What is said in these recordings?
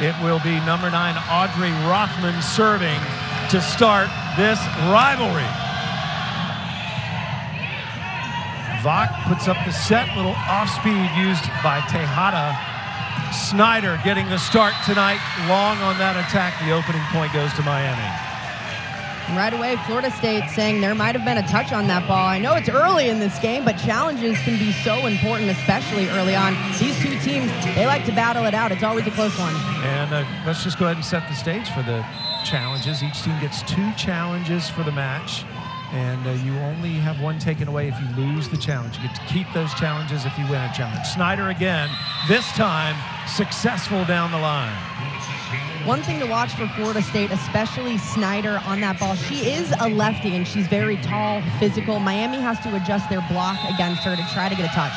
It will be number 9, Audrey Rothman, serving to start this rivalry. Vach puts up the set, little off-speed used by Tejada. Snyder getting the start tonight, long on that attack. The opening point goes to Miami. Right away, Florida State saying there might have been a touch on that ball. I know it's early in this game, but challenges can be so important, especially early on. These two teams, they like to battle it out. It's always a close one. And let's just go ahead and set the stage for the challenges. Each team gets 2 challenges for the match, and you only have 1 taken away if you lose the challenge. You get to keep those challenges if you win a challenge. Snyder again, this time successful down the line. One thing to watch for Florida State, especially Snyder on that ball, she is a lefty and she's very tall, physical. Miami has to adjust their block against her to try to get a touch.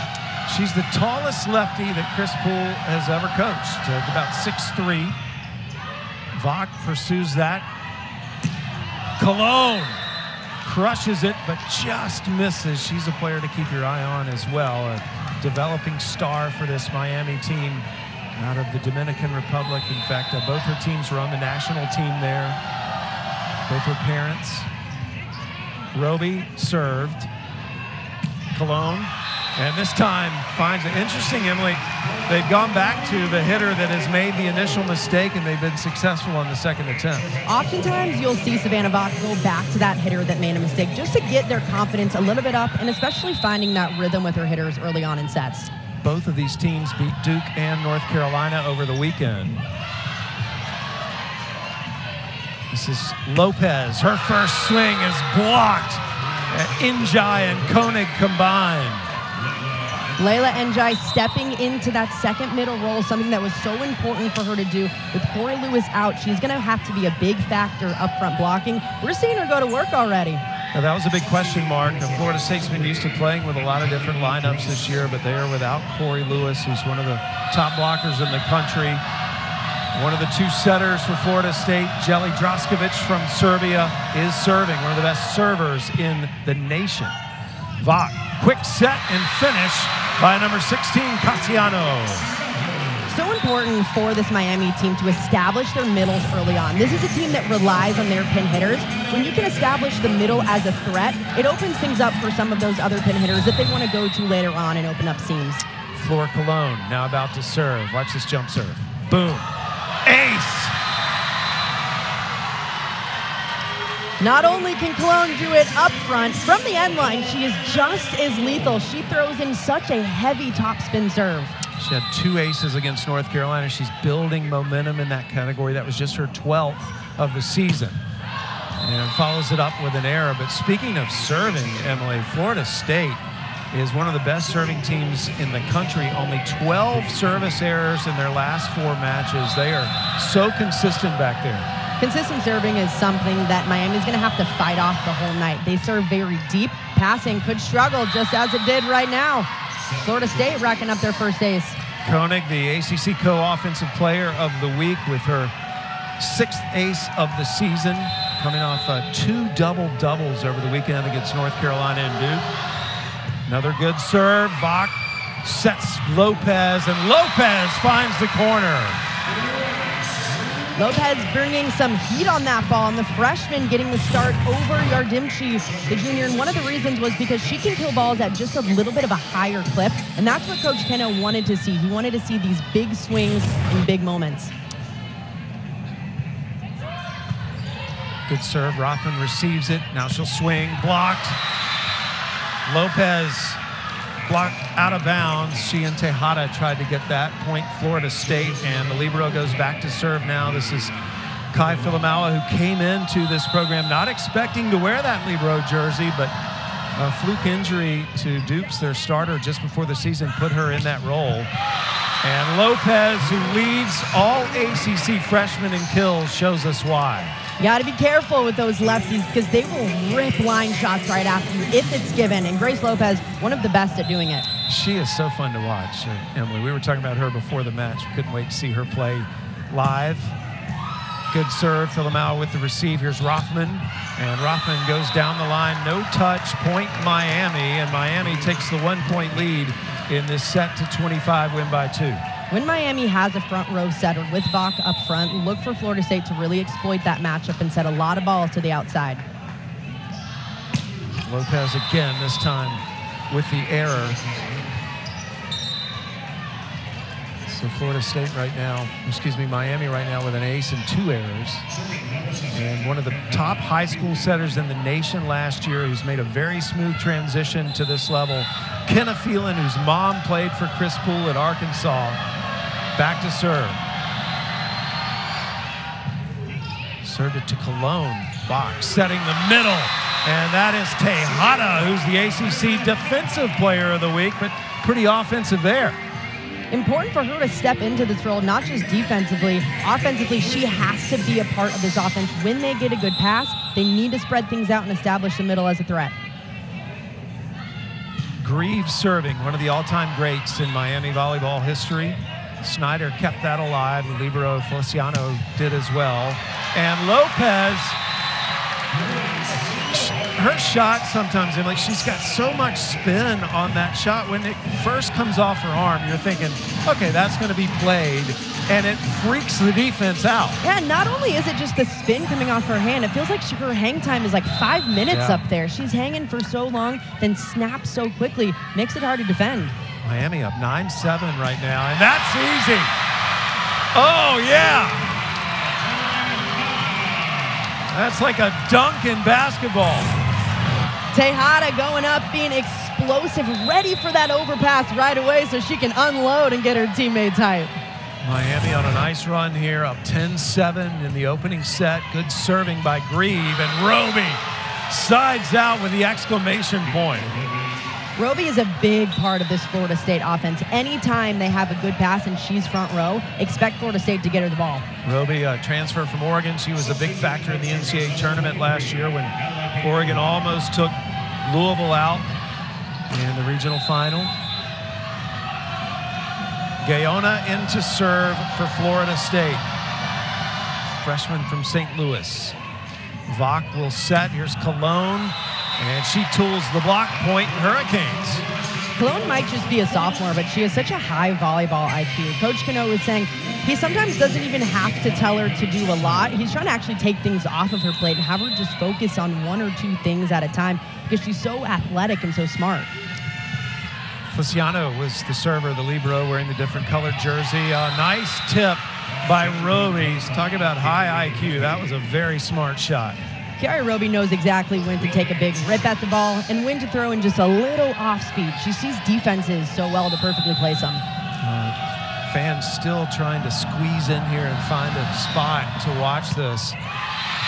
She's the tallest lefty that Chris Poole has ever coached, about 6'3". Vach pursues that. Cologne crushes it, but just misses. She's a player to keep your eye on as well. A developing star for this Miami team out of the Dominican Republic. In fact, both her teams were on the national team there. Both her parents. Roby served. Cologne. And this time finds it interesting, Emily. They've gone back to the hitter that has made the initial mistake, and they've been successful on the second attempt. Oftentimes, you'll see Savannah Vach go back to that hitter that made a mistake just to get their confidence a little bit up, and especially finding that rhythm with her hitters early on in sets. Both of these teams beat Duke and North Carolina over the weekend. This is Lopez. Her first swing is blocked. Njai and Koenig combined. Layla Njai stepping into that second middle role, something that was so important for her to do. With Corey Lewis out, she's going to have to be a big factor up front blocking. We're seeing her go to work already. Now, that was a big question mark. Florida State's been used to playing with a lot of different lineups this year, but they are without Corey Lewis, who's one of the top blockers in the country. One of the 2 setters for Florida State, Jelly Draskovic from Serbia, is serving. One of the best servers in the nation. Vach, quick set and finish by number 16, Cassiano. So important for this Miami team to establish their middles early on. This is a team that relies on their pin hitters. When you can establish the middle as a threat, it opens things up for some of those other pin hitters that they want to go to later on and open up seams. Flor Cologne now about to serve. Watch this jump serve. Boom. Ace! Not only can Cologne do it up front, from the end line, she is just as lethal. She throws in such a heavy topspin serve. She had 2 aces against North Carolina. She's building momentum in that category. That was just her 12th of the season. And follows it up with an error. But speaking of serving, Emily, Florida State is one of the best serving teams in the country. Only 12 service errors in their last 4 matches. They are so consistent back there. Consistent serving is something that Miami's going to have to fight off the whole night. They serve very deep. Passing could struggle just as it did right now. Florida State racking up their first ace. Koenig, the ACC Co-Offensive Player of the Week, with her 6th ace of the season, coming off 2 double-doubles over the weekend against North Carolina and Duke. Another good serve. Vach sets Lopez, and Lopez finds the corner. Lopez bringing some heat on that ball, and the freshman getting the start over Yardimchi, the junior. And one of the reasons was because she can kill balls at just a little bit of a higher clip, and that's what Coach Kenna wanted to see. He wanted to see these big swings in big moments. Good serve. Rothman receives it. Now she'll swing. Blocked. Lopez blocked out of bounds. She and Tejada tried to get that point. Florida State, and the libero goes back to serve now. This is Kai Filamaua, who came into this program not expecting to wear that libero jersey, but a fluke injury to Dupes, their starter, just before the season, put her in that role. And Lopez, who leads all ACC freshmen in kills, shows us why. You got to be careful with those lefties because they will rip line shots right after you if it's given. And Grace Lopez, one of the best at doing it. She is so fun to watch, Emily. We were talking about her before the match. We couldn't wait to see her play live. Good serve. Filamaua with the receive. Here's Rothman. And Rothman goes down the line. No touch. Point Miami. And Miami takes the 1-point lead in this set to 25, win by 2. When Miami has a front row setter with Vach up front, look for Florida State to really exploit that matchup and set a lot of balls to the outside. Lopez again, this time with the error. So Florida State right now, Miami right now with an ace and 2 errors. And one of the top high school setters in the nation last year, who's made a very smooth transition to this level. Kenna Phelan, whose mom played for Chris Poole at Arkansas. Back to serve. Served it to Cologne. Vach setting the middle. And that is Tejada, who's the ACC Defensive Player of the Week, but pretty offensive there. Important for her to step into this role, not just defensively. Offensively, she has to be a part of this offense. When they get a good pass, they need to spread things out and establish the middle as a threat. Greaves serving, one of the all-time greats in Miami volleyball history. Snyder kept that alive. The libero Feliciano did as well. And Lopez, her shot sometimes, like she's got so much spin on that shot. When it first comes off her arm, you're thinking, okay, that's going to be played, and it freaks the defense out. Yeah, not only is it just the spin coming off her hand, it feels like her hang time is like 5 minutes up there. She's hanging for so long, then snaps so quickly, makes it hard to defend. Miami up 9-7 right now, and that's easy. Oh, yeah. That's like a dunk in basketball. Tejada going up, being explosive, ready for that overpass right away so she can unload and get her teammates hype. Miami on a nice run here, up 10-7 in the opening set. Good serving by Grieve, and Roby sides out with the exclamation point. Roby is a big part of this Florida State offense. Anytime they have a good pass and she's front row, expect Florida State to get her the ball. Roby, transfer from Oregon. She was a big factor in the NCAA tournament last year when Oregon almost took Louisville out in the regional final. Gaona in to serve for Florida State. Freshman from St. Louis. Vach will set. Here's Cologne. And she tools the block point, Hurricanes. Cologne might just be a sophomore, but she has such a high volleyball IQ. Coach Cano was saying he sometimes doesn't even have to tell her to do a lot. He's trying to actually take things off of her plate and have her just focus on 1 or 2 things at a time because she's so athletic and so smart. Feliciano was the server, the libero, wearing the different colored jersey. Nice tip by Roby. Talking about high IQ. That was a very smart shot. Kiara Roby knows exactly when to take a big rip at the ball and when to throw in just a little off speed. She sees defenses so well to perfectly place them. Fans still trying to squeeze in here and find a spot to watch this.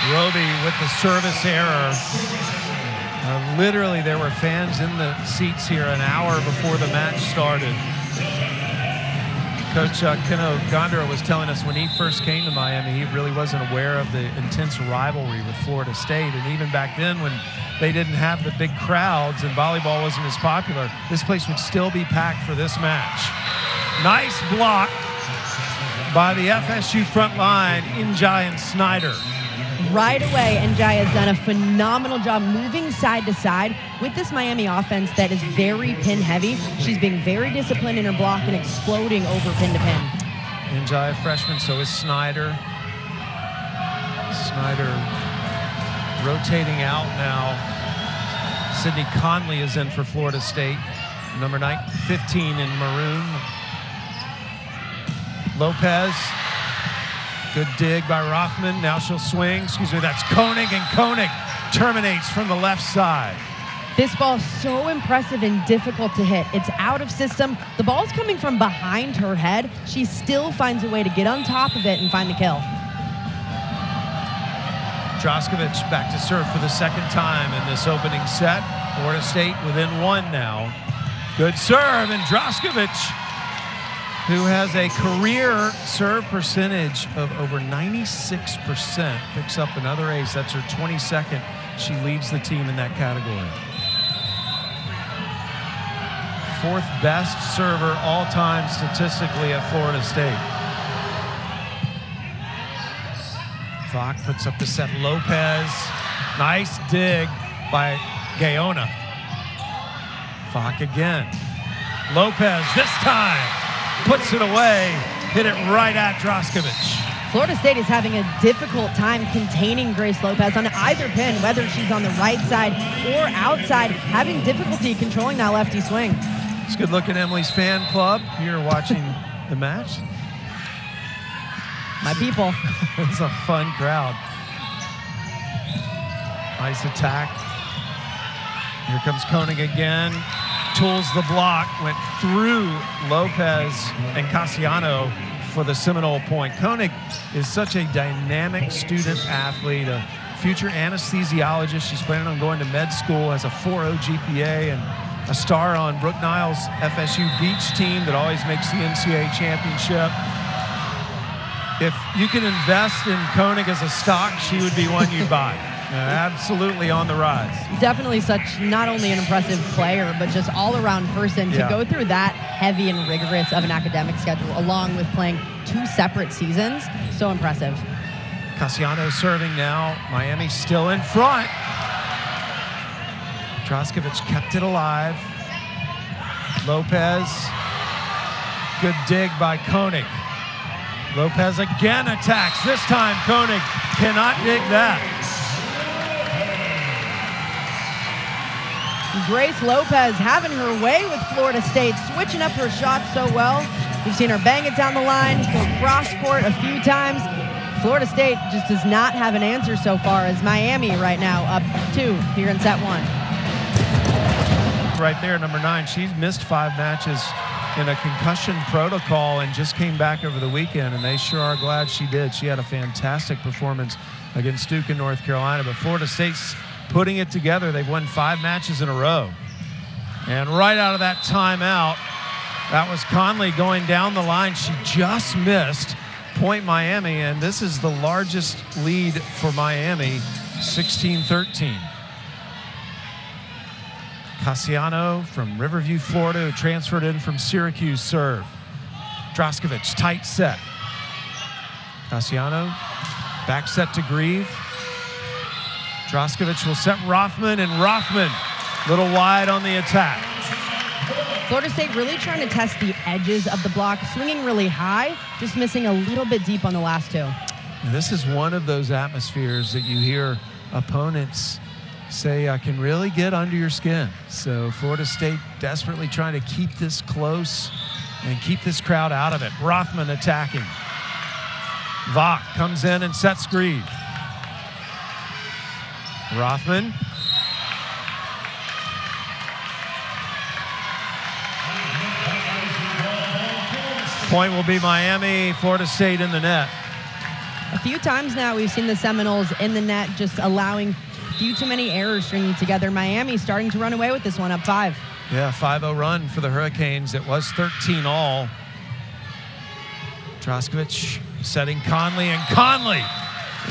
Roby with the service error. Literally, there were fans in the seats here an hour before the match started. Coach Keno Gondra was telling us when he first came to Miami, he really wasn't aware of the intense rivalry with Florida State. And even back then when they didn't have the big crowds and volleyball wasn't as popular, this place would still be packed for this match. Nice block by the FSU front line, Njai and Snyder. Right away, Njai has done a phenomenal job moving side to side with this Miami offense that is very pin heavy. She's being very disciplined in her block and exploding over pin to pin. Njai, a freshman, so is Snyder. Snyder rotating out now. Sydney Conley is in for Florida State. Number 15 in maroon. Lopez. Good dig by Rothman. Now she'll swing. That's Koenig, and Koenig terminates from the left side. This ball's so impressive and difficult to hit. It's out of system. The ball's coming from behind her head. She still finds a way to get on top of it and find the kill. Droskovic back to serve for the second time in this opening set. Florida State within 1 now. Good serve, and Droskovic, who has a career serve percentage of over 96%, picks up another ace. That's her 22nd. She leads the team in that category. 4th best server all time statistically at Florida State. Vach puts up the set. Lopez, nice dig by Gaona. Vach again. Lopez this time. puts it away, hit it right at Droskovic. Florida State is having a difficult time containing Grace Lopez on either pin, whether she's on the right side or outside, having difficulty controlling that lefty swing. It's good looking Emily's fan club here watching the match. My people. It's a fun crowd. Nice attack. Here comes Koenig again. Tools the block, went through Lopez and Cassiano for the Seminole point. Koenig is such a dynamic student athlete, a future anesthesiologist. She's planning on going to med school, has a 4.0 GPA, and a star on Brooke Niles' FSU beach team that always makes the NCAA championship. If you can invest in Koenig as a stock, she would be one you'd buy. Absolutely on the rise. Definitely such not only an impressive player, but just all-around person to go through that heavy and rigorous of an academic schedule, along with playing 2 separate seasons. So impressive. Cassiano serving now. Miami still in front. Droskovic kept it alive. Lopez. Good dig by Koenig. Lopez again attacks. This time Koenig cannot dig that. Grace Lopez having her way with Florida State, switching up her shots so well. We've seen her bang it down the line, go cross court a few times. Florida State just does not have an answer so far, as Miami right now up 2 here in set 1. Right there, number 9. She's missed 5 matches in a concussion protocol and just came back over the weekend, and they sure are glad she did. She had a fantastic performance against Duke in North Carolina, but Florida State's putting it together. They've won 5 matches in a row. And right out of that timeout, that was Conley going down the line. She just missed. Point Miami, and this is the largest lead for Miami, 16-13. Cassiano from Riverview, Florida, who transferred in from Syracuse, serve. Droskovic, tight set. Cassiano, back set to Grieve. Droskovic will set Rothman, and Rothman, little wide on the attack. Florida State really trying to test the edges of the block, swinging really high, just missing a little bit deep on the last 2. And this is one of those atmospheres that you hear opponents say, I can really get under your skin. So Florida State desperately trying to keep this close and keep this crowd out of it. Rothman attacking. Vach comes in and sets Grieve. Rothman. Point will be Miami, Florida State in the net. A few times now we've seen the Seminoles in the net, just allowing few too many errors stringing together. Miami starting to run away with this one, up 5. Yeah, 5-0 run for the Hurricanes. It was 13 all. Droskovic setting Conley, and Conley,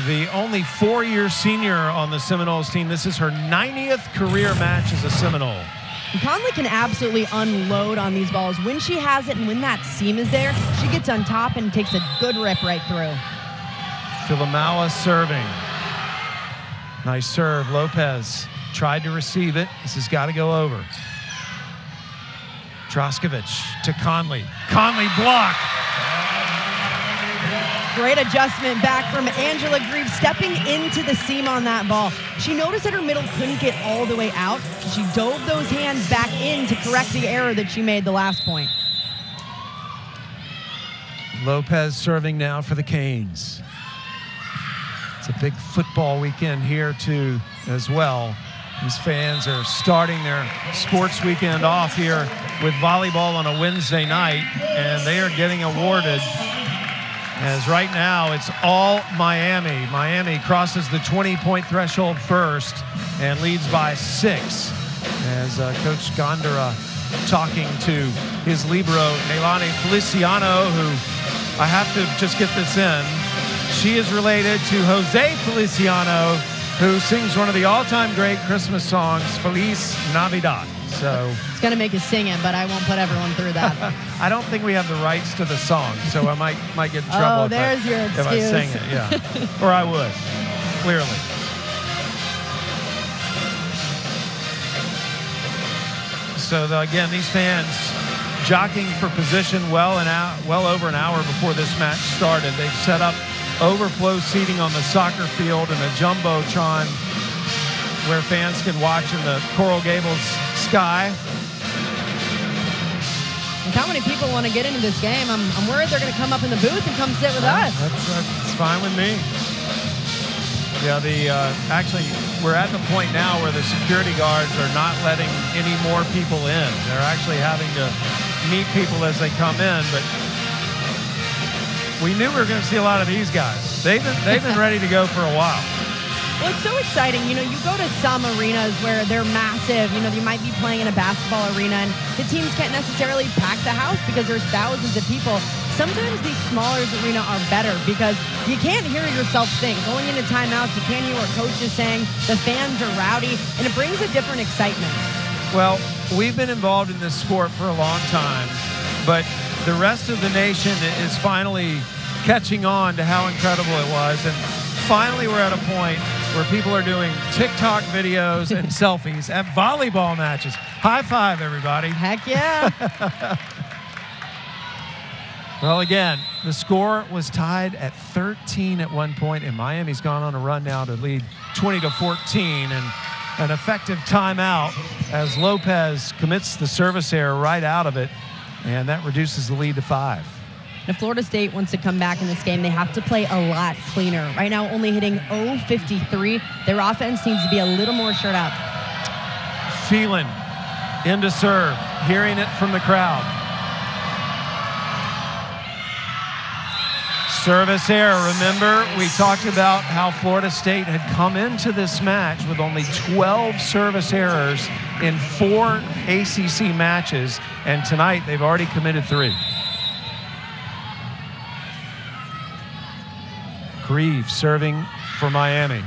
the only 4-year senior on the Seminoles team. This is her 90th career match as a Seminole. And Conley can absolutely unload on these balls. When she has it and when that seam is there, she gets on top and takes a good rip right through. Filamawa serving. Nice serve. Lopez tried to receive it. This has got to go over. Droskovic to Conley. Conley block. Great adjustment back from Angela Grieve, stepping into the seam on that ball. She noticed that her middle couldn't get all the way out. She dove those hands back in to correct the error that she made the last point. Lopez serving now for the Canes. It's a big football weekend here too as well. These fans are starting their sports weekend off here with volleyball on a Wednesday night, and they are getting awarded, as right now it's all Miami. Miami crosses the 20-point threshold first and leads by 6, as Coach Gondara talking to his libero, Neilani Feliciano, who I have to just get this in. She is related to Jose Feliciano, who sings one of the all-time great Christmas songs, Feliz Navidad. So it's going to make us sing it, but I won't put everyone through that. I don't think we have the rights to the song, so I might get in trouble if I sing it. Yeah, or I would, clearly. So again, these fans jockeying for position well over an hour before this match started. They've set up overflow seating on the soccer field and a jumbotron where fans can watch in the Coral Gables sky. With how many people want to get into this game, I'm worried they're going to come up in the booth and come sit with us. That's fine with me. Yeah, actually, we're at the point now where the security guards are not letting any more people in. They're actually having to meet people as they come in, but we knew we were going to see a lot of these guys. They've been ready to go for a while. Well, it's so exciting. You know, you go to some arenas where they're massive. You know, you might be playing in a basketball arena, and the teams can't necessarily pack the house because there's thousands of people. Sometimes these smaller arenas are better because you can't hear yourself think. Going into timeouts, you can't hear what coach is saying. The fans are rowdy, and it brings a different excitement. Well, we've been involved in this sport for a long time, but the rest of the nation is finally catching on to how incredible it was. And finally, we're at a point where people are doing TikTok videos and selfies at volleyball matches. High five, everybody. Heck yeah. Well, again, the score was tied at 13 at one point, and Miami's gone on a run now to lead 20-14, and an effective timeout as Lopez commits the service error right out of it, and that reduces the lead to 5. If Florida State wants to come back in this game, they have to play a lot cleaner. Right now, only hitting .053. Their offense needs to be a little more shirt up. Phelan into serve, hearing it from the crowd. Service error. Remember, we talked about how Florida State had come into this match with only 12 service errors in 4 ACC matches, and tonight they've already committed 3. Grieve serving for Miami.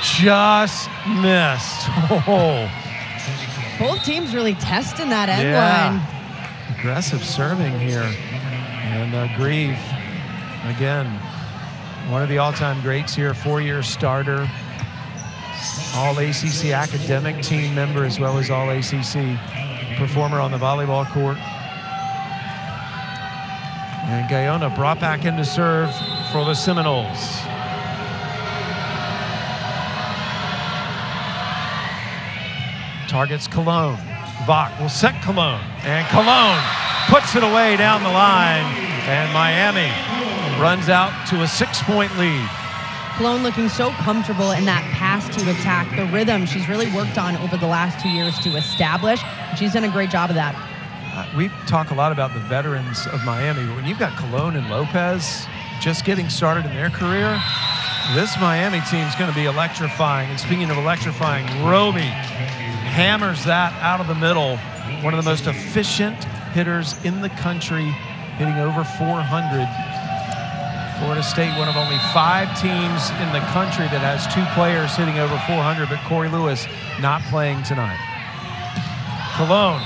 Just missed. Oh. Both teams really testing that end line. Aggressive serving here. And Grieve, again, one of the all-time greats here, 4-year starter, all-ACC academic team member, as well as all-ACC performer on the volleyball court. And Guyona brought back into serve for the Seminoles. Targets Cologne. Vach will set Cologne. And Cologne puts it away down the line. And Miami runs out to a 6-point lead. Cologne looking so comfortable in that pass to attack. The rhythm she's really worked on over the last 2 years to establish. She's done a great job of that. We talk a lot about the veterans of Miami, but when you've got Cologne and Lopez just getting started in their career, this Miami team's going to be electrifying. And speaking of electrifying, Roby hammers that out of the middle. One of the most efficient hitters in the country, hitting over 400. Florida State, one of only 5 teams in the country that has 2 players hitting over 400, but Corey Lewis not playing tonight. Cologne,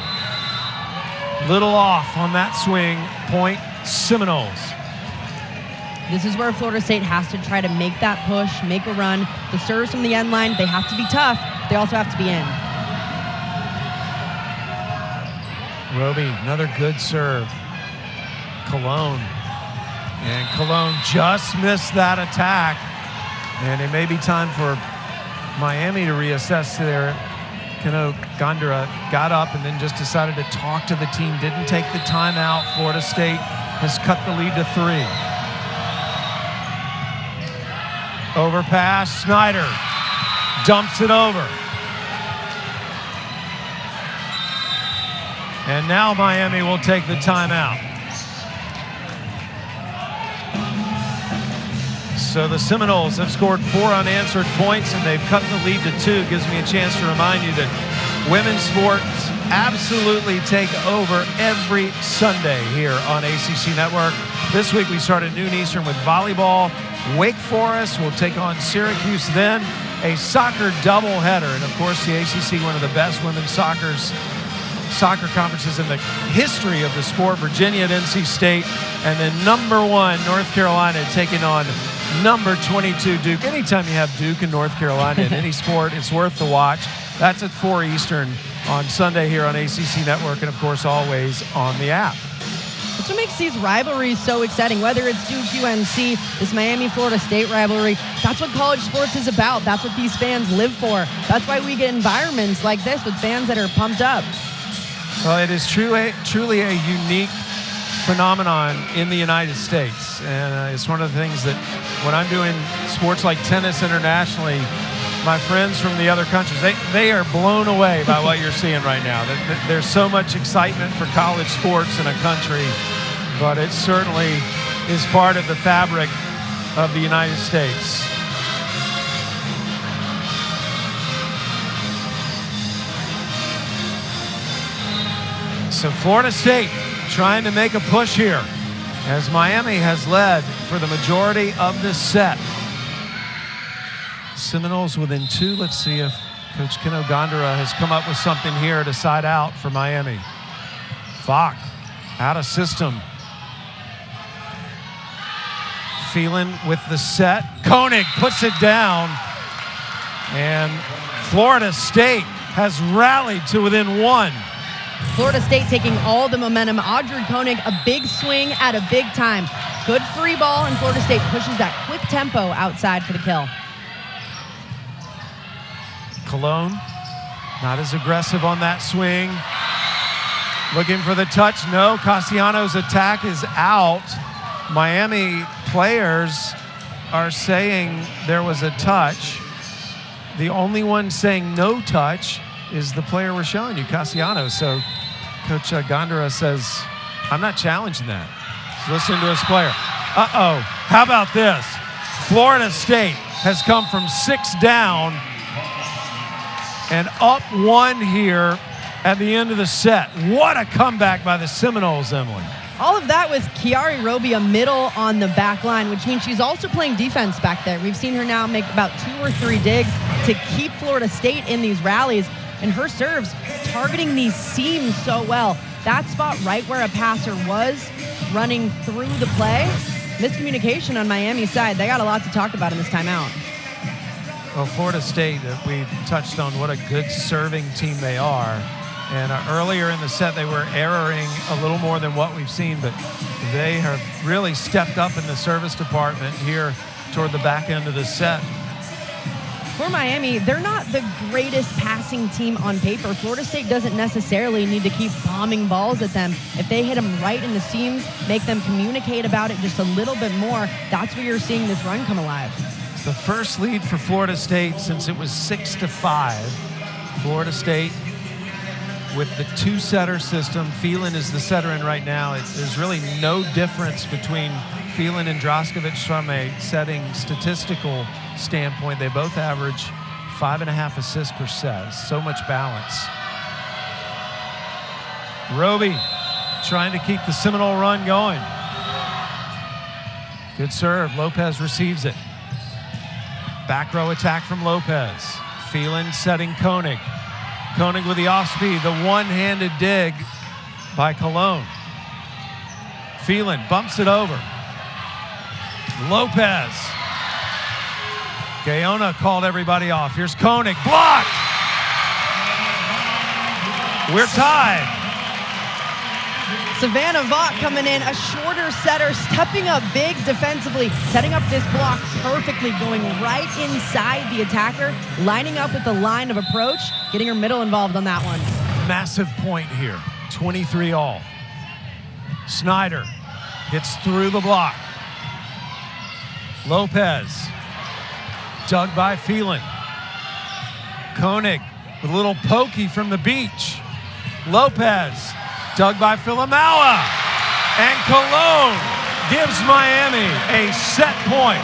little off on that swing. Point Seminoles. This is where Florida State has to try to make that push, make a run. The serves from the end line, they have to be tough. They also have to be in. Roby, another good serve. Cologne. And Cologne just missed that attack. And it may be time for Miami to reassess there. Kano Gondara got up and then just decided to talk to the team. Didn't take the timeout. Florida State has cut the lead to 3. Overpass, Snyder dumps it over. And now Miami will take the timeout. So the Seminoles have scored 4 unanswered points, and they've cut the lead to 2. Gives me a chance to remind you that women's sports absolutely take over every Sunday here on ACC Network. This week we start at noon Eastern with volleyball. Wake Forest will take on Syracuse, then a soccer doubleheader. And of course, the ACC, one of the best women's soccer conferences in the history of the sport. Virginia at NC State, and then number 1 North Carolina taking on number 22 Duke. Anytime you have Duke and North Carolina in any sport, it's worth the watch. That's at 4 Eastern on Sunday here on ACC Network, and of course always on the app. That's what makes these rivalries so exciting, whether it's Duke UNC, this Miami-Florida State rivalry. That's what college sports is about. That's what these fans live for. That's why we get environments like this with fans that are pumped up. Well, it is truly a unique phenomenon in the United States, and it's one of the things that when I'm doing sports like tennis internationally, my friends from the other countries, they are blown away by what you're seeing right now. There's so much excitement for college sports in a country, but it certainly is part of the fabric of the United States. So Florida State trying to make a push here as Miami has led for the majority of this set. Seminoles within 2. Let's see if Coach Keno Gondara has come up with something here to side out for Miami. Fock out of system. Phelan with the set. Koenig puts it down. And Florida State has rallied to within 1. Florida State taking all the momentum. Audrey Koenig, a big swing at a big time. Good free ball, and Florida State pushes that quick tempo outside for the kill. Cologne, not as aggressive on that swing. Looking for the touch. No, Castellanos' attack is out. Miami players are saying there was a touch. The only one saying no touch is the player we're showing you, Castellanos. So Coach Gondara says, I'm not challenging that. So listen to his player. Uh-oh, how about this? Florida State has come from 6 down and up 1 here at the end of the set. What a comeback by the Seminoles, Emily. All of that with Chiari Roby, a middle on the back line, which means she's also playing defense back there. We've seen her now make about 2 or 3 digs to keep Florida State in these rallies, and her serves targeting these seams so well. That spot right where a passer was running through the play. Miscommunication on Miami's side. They got a lot to talk about in this timeout. Well, Florida State, we touched on what a good serving team they are. And earlier in the set, they were erroring a little more than what we've seen, but they have really stepped up in the service department here toward the back end of the set. For Miami, they're not the greatest passing team on paper. Florida State doesn't necessarily need to keep bombing balls at them. If they hit them right in the seams, make them communicate about it just a little bit more, that's where you're seeing this run come alive. It's the first lead for Florida State since it was 6-5. Florida State with the 2-setter system. Phelan is the setter in right now. There's really no difference between Phelan and Droskovic from a setting statistical standpoint. They both average 5.5 assists per set. So much balance. Roby trying to keep the Seminole run going. Good serve. Lopez receives it. Back row attack from Lopez. Phelan setting Koenig. Koenig with the off speed. The one-handed dig by Cologne. Phelan bumps it over. Lopez. Gaona called everybody off. Here's Koenig, blocked. We're tied. Savannah Vaught coming in, a shorter setter, stepping up big defensively, setting up this block perfectly, going right inside the attacker, lining up with the line of approach, getting her middle involved on that one. Massive point here, 23 all. Snyder hits through the block. Lopez, dug by Phelan. Koenig with a little pokey from the beach. Lopez, dug by Filamaua. And Cologne gives Miami a set point.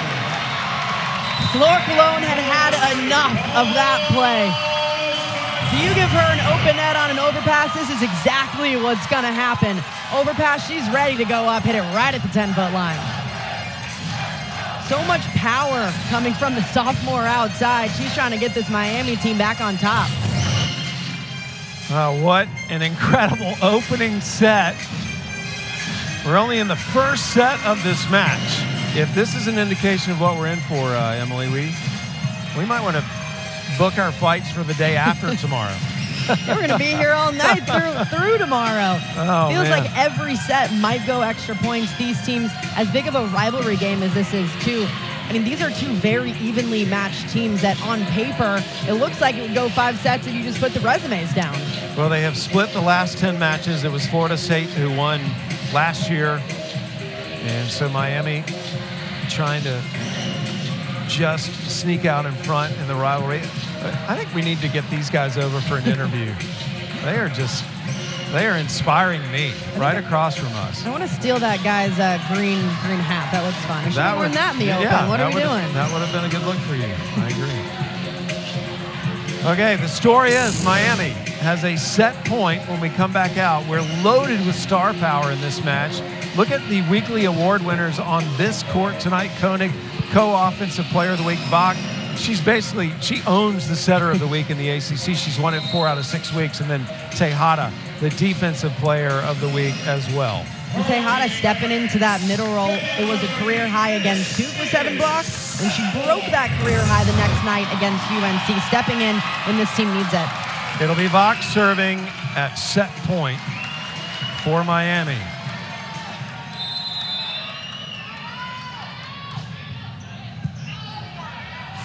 Flor Cologne had enough of that play. Do you give her an open net on an overpass? This is exactly what's gonna happen. Overpass, she's ready to go up, hit it right at the 10-foot line. So much power coming from the sophomore outside. She's trying to get this Miami team back on top. What an incredible opening set. We're only in the first set of this match. If this is an indication of what we're in for, Emily, we might want to book our flights for the day after tomorrow. We're going to be here all night through tomorrow. Oh, Feels man. like every set might go extra points. These teams, as big of a rivalry game as this is, too, I mean, these are two very evenly matched teams that on paper, it looks like it would go 5 sets if you just put the resumes down. Well, they have split the last 10 matches. It was Florida State who won last year. And so Miami trying to just sneak out in front in the rivalry. I think we need to get these guys over for an interview. They are inspiring me right across from us. I want to steal that guy's green hat. That looks fun. I should have worn that in the Open. What are we doing? That would have been a good look for you. I agree. Okay, the story is Miami has a set point when we come back out. We're loaded with star power in this match. Look at the weekly award winners on this court tonight. Koenig, co-offensive player of the week. Bach, she owns the setter of the week in the ACC. She's won it 4 out of 6 weeks. And then Tejada, the defensive player of the week as well. And Tejada stepping into that middle role. It was a career high against Duke with 7 blocks, and she broke that career high the next night against UNC, stepping in when this team needs it. It'll be Bach serving at set point for Miami.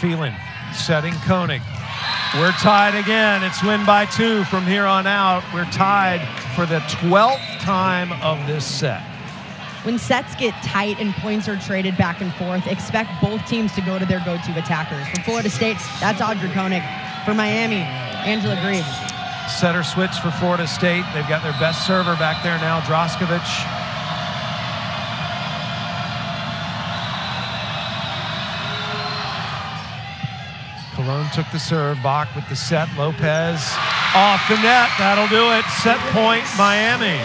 Phelan setting Koenig. We're tied again. It's win by 2 from here on out. We're tied for the 12th time of this set. When sets get tight and points are traded back and forth, expect both teams to go to their go-to attackers. For Florida State, that's Audrey Koenig. For Miami, Angela Grieve. Setter switch for Florida State. They've got their best server back there now, Droskovic. Cologne took the serve. Bach with the set. Lopez off the net. That'll do it. Set point, Miami.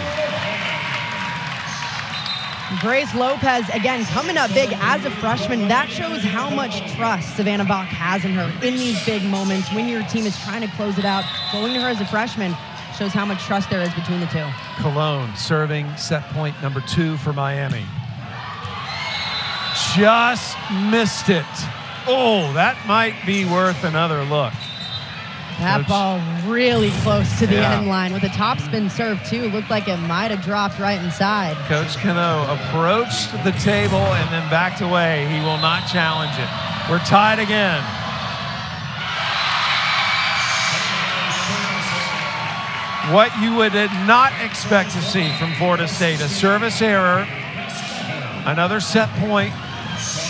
Grace Lopez, again, coming up big as a freshman. That shows how much trust Savannah Bach has in her in these big moments when your team is trying to close it out. Going to her as a freshman shows how much trust there is between the two. Cologne serving set point number 2 for Miami. Just missed it. Oh, that might be worth another look. That Coach, ball really close to the end line with a topspin serve too. Looked like it might have dropped right inside. Coach Cano approached the table and then backed away. He will not challenge it. We're tied again. What you would not expect to see from Florida State, a service error, another set point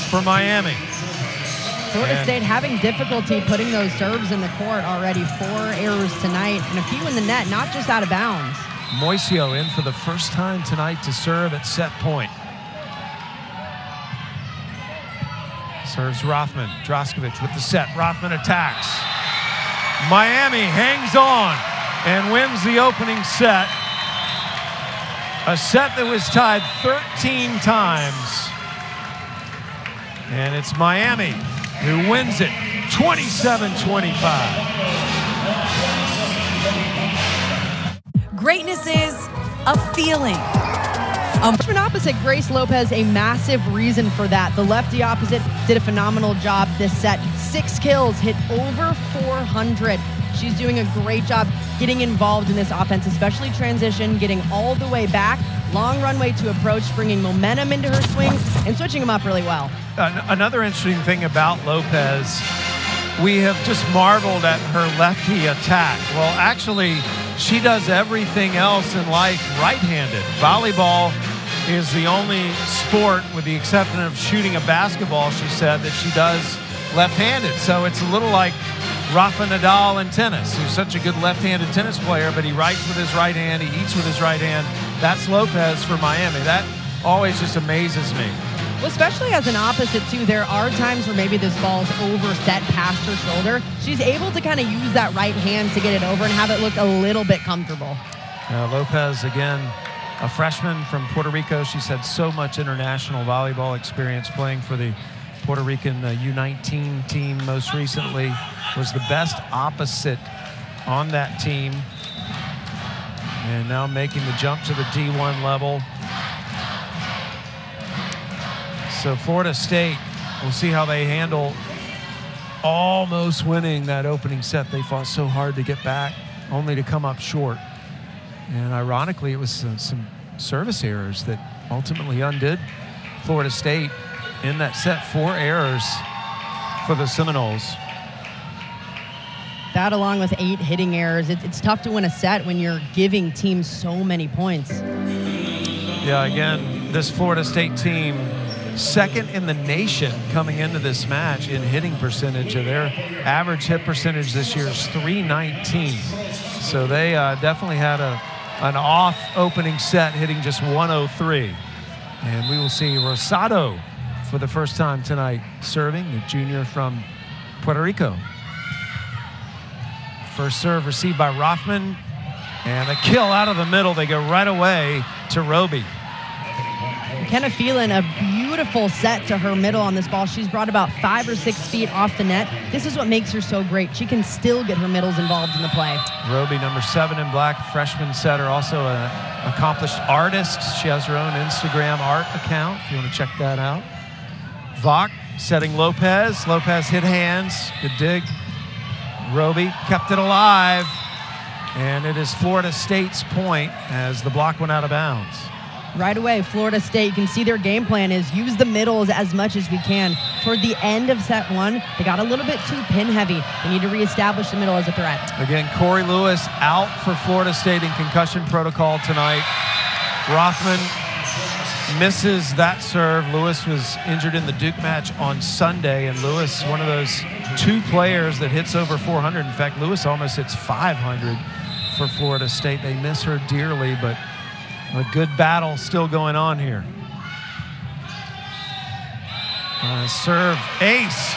for Miami. Florida State having difficulty putting those serves in the court already. 4 errors tonight and a few in the net, not just out of bounds. Moisio in for the first time tonight to serve at set point. Serves Rothman. Droskovic with the set. Rothman attacks. Miami hangs on and wins the opening set. A set that was tied 13 times. And it's Miami who wins it 27-25. Greatness is a feeling. Freshman opposite Grace Lopez, a massive reason for that. The lefty opposite did a phenomenal job this set. 6 kills, hit over 400. She's doing a great job getting involved in this offense, especially transition, getting all the way back, long runway to approach, bringing momentum into her swings, and switching them up really well. Another interesting thing about Lopez, we have just marveled at her lefty attack. Well, actually, she does everything else in life right-handed. Volleyball is the only sport, with the exception of shooting a basketball, she said, that she does left-handed. So it's a little like Rafa Nadal in tennis, who's such a good left-handed tennis player, but he writes with his right hand, he eats with his right hand. That's Lopez for Miami. That always just amazes me. Well, especially as an opposite, too, there are times where maybe this ball's overset past her shoulder. She's able to kind of use that right hand to get it over and have it look a little bit comfortable. Lopez, again, a freshman from Puerto Rico. She's had so much international volleyball experience playing for the Puerto Rican U19 team most recently. Was the best opposite on that team. And now making the jump to the D1 level. So Florida State, we'll see how they handle almost winning that opening set. They fought so hard to get back, only to come up short. And ironically, it was some service errors that ultimately undid Florida State in that set. 4 errors for the Seminoles. That, along with 8 hitting errors, it's tough to win a set when you're giving teams so many points. Yeah, again, this Florida State team, second in the nation coming into this match in hitting percentage. Their average hit percentage this year is .319. So they definitely had an off opening set, hitting just .103. And we will see Rosado for the first time tonight serving, the junior from Puerto Rico. First serve received by Rothman, and a kill out of the middle. They go right away to Roby. McKenna Phelan, a beautiful set to her middle on this ball. She's brought about 5 or 6 feet off the net. This is what makes her so great. She can still get her middles involved in the play. Roby, number 7 in black, freshman setter, also an accomplished artist. She has her own Instagram art account if you want to check that out. Vach setting Lopez. Lopez hit hands. Good dig. Roby kept it alive. And it is Florida State's point as the block went out of bounds. Right away, Florida State, you can see their game plan is use the middles as much as we can. Toward the end of set 1, they got a little bit too pin heavy. They need to reestablish the middle as a threat. Again, Corey Lewis out for Florida State in concussion protocol tonight. Rothman misses that serve. Lewis was injured in the Duke match on Sunday, and Lewis, one of those 2 players that hits over 400. In fact, Lewis almost hits 500 for Florida State. They miss her dearly, but a good battle still going on here. Serve ace,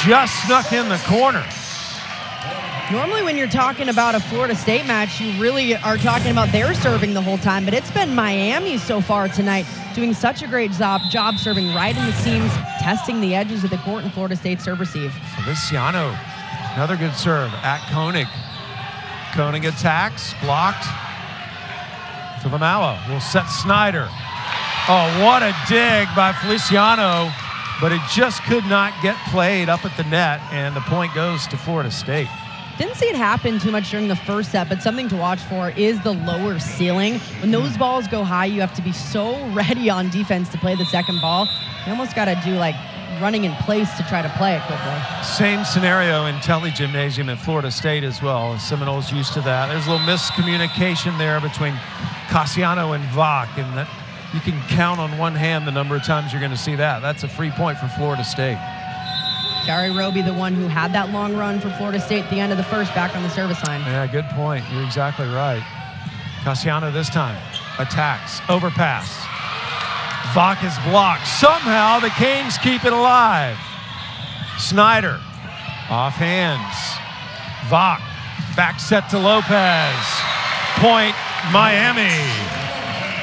just snuck in the corner. Normally when you're talking about a Florida State match, you really are talking about their serving the whole time, but it's been Miami so far tonight doing such a great job serving right in the seams, testing the edges of the court in Florida State serve receive. Feliciano, another good serve at Koenig. Koenig attacks, blocked. Tulamala will set Snyder. Oh, what a dig by Feliciano, but it just could not get played up at the net, and the point goes to Florida State. Didn't see it happen too much during the first set, but something to watch for is the lower ceiling. When those balls go high, you have to be so ready on defense to play the second ball. You almost got to do like running in place to try to play it quickly. Same scenario in Telly Gymnasium at Florida State as well. Seminoles used to that. There's a little miscommunication there between Cassiano and Vach, and that you can count on one hand the number of times you're going to see that. That's a free point for Florida State. Gary Roby, the one who had that long run for Florida State at the end of the first, back on the service line. Yeah, good point. You're exactly right. Cassiano this time attacks, overpass. Vach is blocked. Somehow the Canes keep it alive. Snyder, off hands. Vach, back set to Lopez. Point, Miami.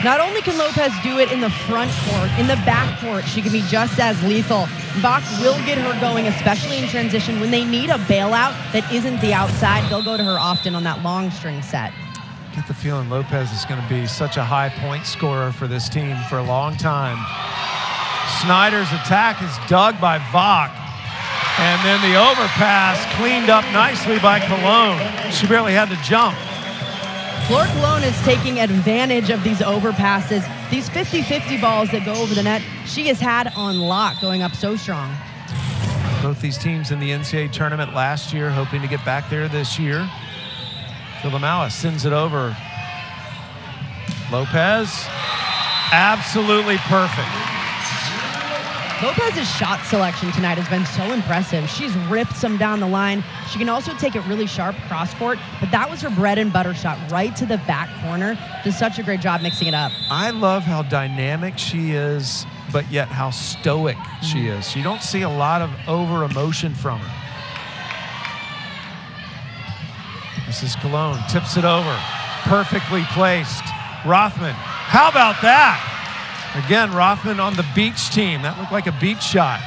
Not only can Lopez do it in the front court, in the back court, she can be just as lethal. Vach will get her going, especially in transition. When they need a bailout that isn't the outside, they'll go to her often on that long string set. Get the feeling Lopez is going to be such a high point scorer for this team for a long time. Snyder's attack is dug by Vach. And then the overpass cleaned up nicely by Cologne. She barely had to jump. Flor Cologne is taking advantage of these overpasses. These 50-50 balls that go over the net, she has had on lock going up so strong. Both these teams in the NCAA tournament last year, hoping to get back there this year. Tulamala sends it over. Lopez, absolutely perfect. Lopez's shot selection tonight has been so impressive. She's ripped some down the line. She can also take it really sharp cross court, but that was her bread and butter shot right to the back corner. Does such a great job mixing it up. I love how dynamic she is, but yet how stoic she is. You don't see a lot of over emotion from her. This is Cologne, tips it over, perfectly placed. Rothman, how about that? Again, Rothman on the beach team. That looked like a beach shot.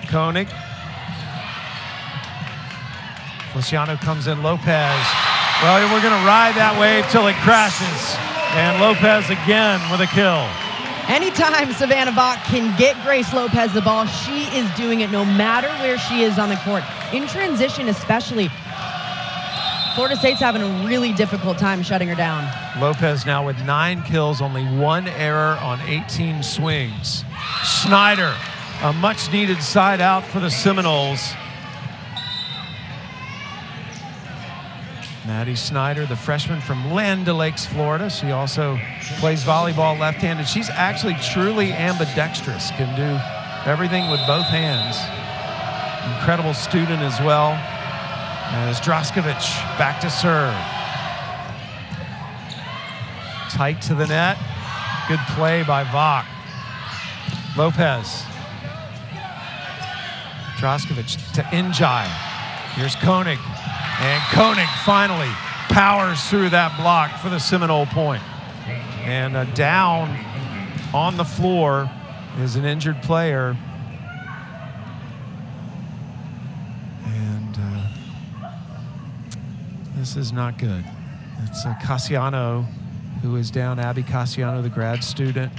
Koenig. Feliciano comes in, Lopez. Well, we're going to ride that wave till it crashes. And Lopez again with a kill. Anytime Savannah Vach can get Grace Lopez the ball, she is doing it no matter where she is on the court. In transition especially, Florida State's having a really difficult time shutting her down. Lopez now with 9 kills, only 1 error on 18 swings. Snyder, a much-needed side out for the Seminoles. Maddie Snyder, the freshman from Land O'Lakes, Florida. She also plays volleyball left-handed. She's actually truly ambidextrous, can do everything with both hands. Incredible student as well. As Draskovic back to serve. Tight to the net. Good play by Vach. Lopez. Draskovic to Njai. Here's Koenig. And Koenig finally powers through that block for the Seminole point. And down on the floor is an injured player. And this is not good. It's Cassiano who is down. Abby Cassiano, the grad student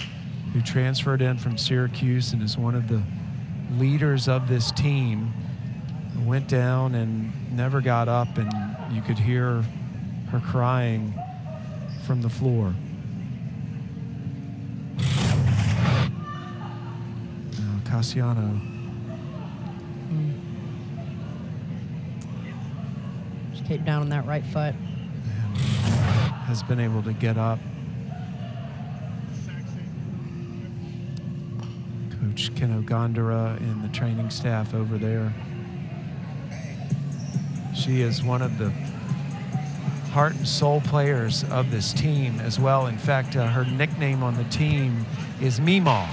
who transferred in from Syracuse and is one of the leaders of this team, went down and never got up, and you could hear her crying from the floor. Now Cassiano. Just kicked down on that right foot. Has been able to get up. Coach Ken Ogondara and the training staff over there. She is one of the heart and soul players of this team as well. In fact, her nickname on the team is Meemaw,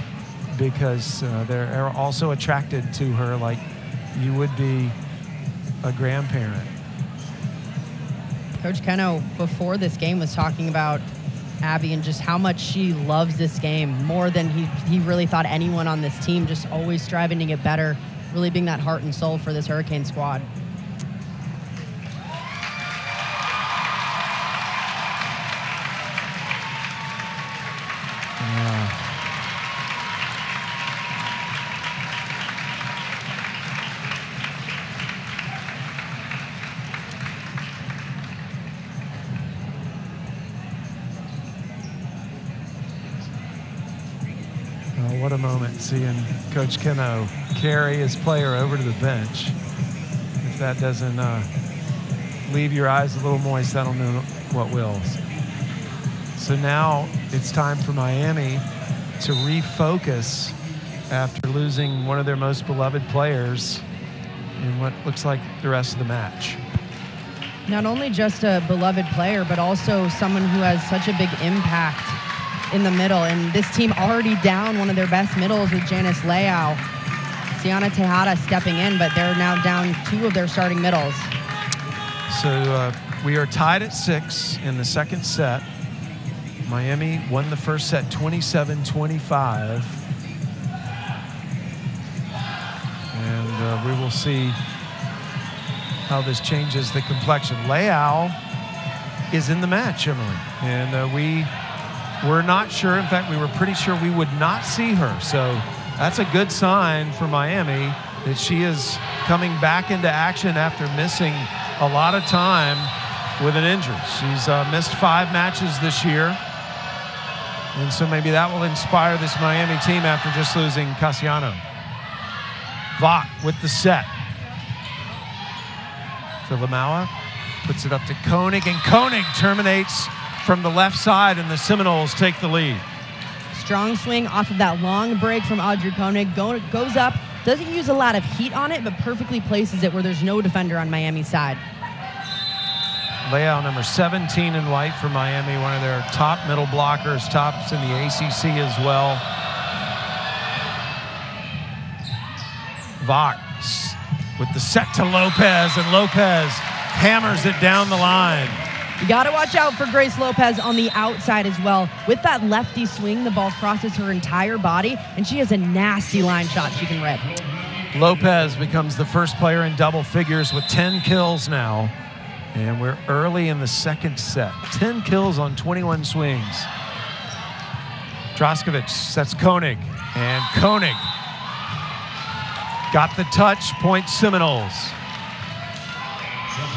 because they're also attracted to her like you would be a grandparent. Coach Keno, before this game, was talking about Abby and just how much she loves this game, more than he really thought anyone on this team, just always striving to get better, really being that heart and soul for this Hurricane squad. What a moment seeing Coach Keno carry his player over to the bench. If that doesn't leave your eyes a little moist, I don't know what will. So now it's time for Miami to refocus after losing one of their most beloved players in what looks like the rest of the match. Not only just a beloved player, but also someone who has such a big impact in the middle, and this team already down one of their best middles with Janice Leao. Sienna Tejada stepping in, but they're now down 2 of their starting middles. So we are tied at 6 in the second set. Miami won the first set 27-25. And we will see how this changes the complexion. Leao is in the match, Emily, and we're not sure. In fact, we were pretty sure we would not see her. So that's a good sign for Miami that she is coming back into action after missing a lot of time with an injury. She's missed 5 matches this year. And so maybe that will inspire this Miami team after just losing Cassiano. Vach with the set. Filamaua puts it up to Koenig, and Koenig terminates from the left side, and the Seminoles take the lead. Strong swing off of that long break from Audrey Koenig. Goes up, doesn't use a lot of heat on it, but perfectly places it where there's no defender on Miami's side. Leao, number 17 in white for Miami, one of their top middle blockers, tops in the ACC as well. Vach with the set to Lopez, and Lopez hammers it down the line. You got to watch out for Grace Lopez on the outside as well. With that lefty swing, the ball crosses her entire body, and she has a nasty line shot she can rip. Lopez becomes the first player in double figures with 10 kills now, and we're early in the second set. 10 kills on 21 swings. Droskovic sets Koenig, and Koenig got the touch, point Seminoles.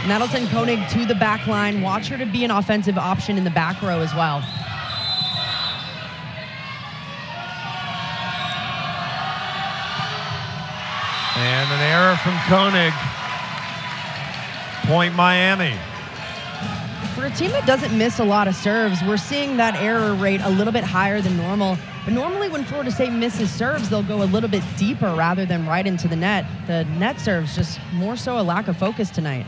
And that'll send Koenig to the back line. Watch her to be an offensive option in the back row as well. And an error from Koenig. Point Miami. For a team that doesn't miss a lot of serves, we're seeing that error rate a little bit higher than normal. But normally when Florida State misses serves, they'll go a little bit deeper rather than right into the net. The net serves just more so a lack of focus tonight.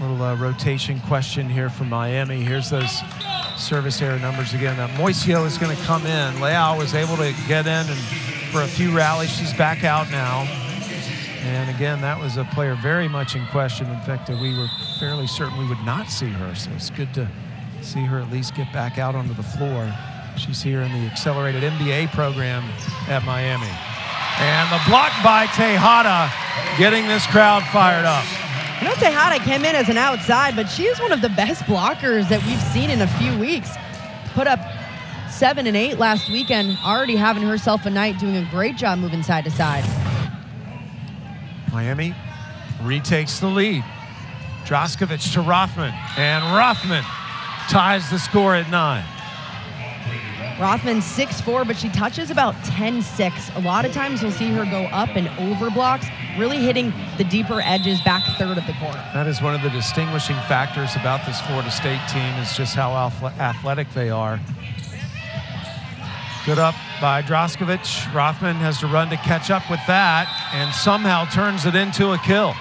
Little rotation question here from Miami. Here's those service error numbers again. Moisio is going to come in. Leal was able to get in and for a few rallies. She's back out now. And again, that was a player very much in question. In fact, we were fairly certain we would not see her. So it's good to see her at least get back out onto the floor. She's here in the accelerated MBA program at Miami. And the block by Tejada, getting this crowd fired up. You know, Tejada came in as an outside, but she is one of the best blockers that we've seen in a few weeks. Put up 7 and 8 last weekend, already having herself a night, doing a great job moving side to side. Miami retakes the lead. Droskovic to Rothman, and Rothman ties the score at 9. Rothman 6'4", but she touches about 10'6". A lot of times you'll see her go up and over blocks, really hitting the deeper edges back third of the court. That is one of the distinguishing factors about this Florida State team, is just how athletic they are. Good up by Droskovic. Rothman has to run to catch up with that and somehow turns it into a kill.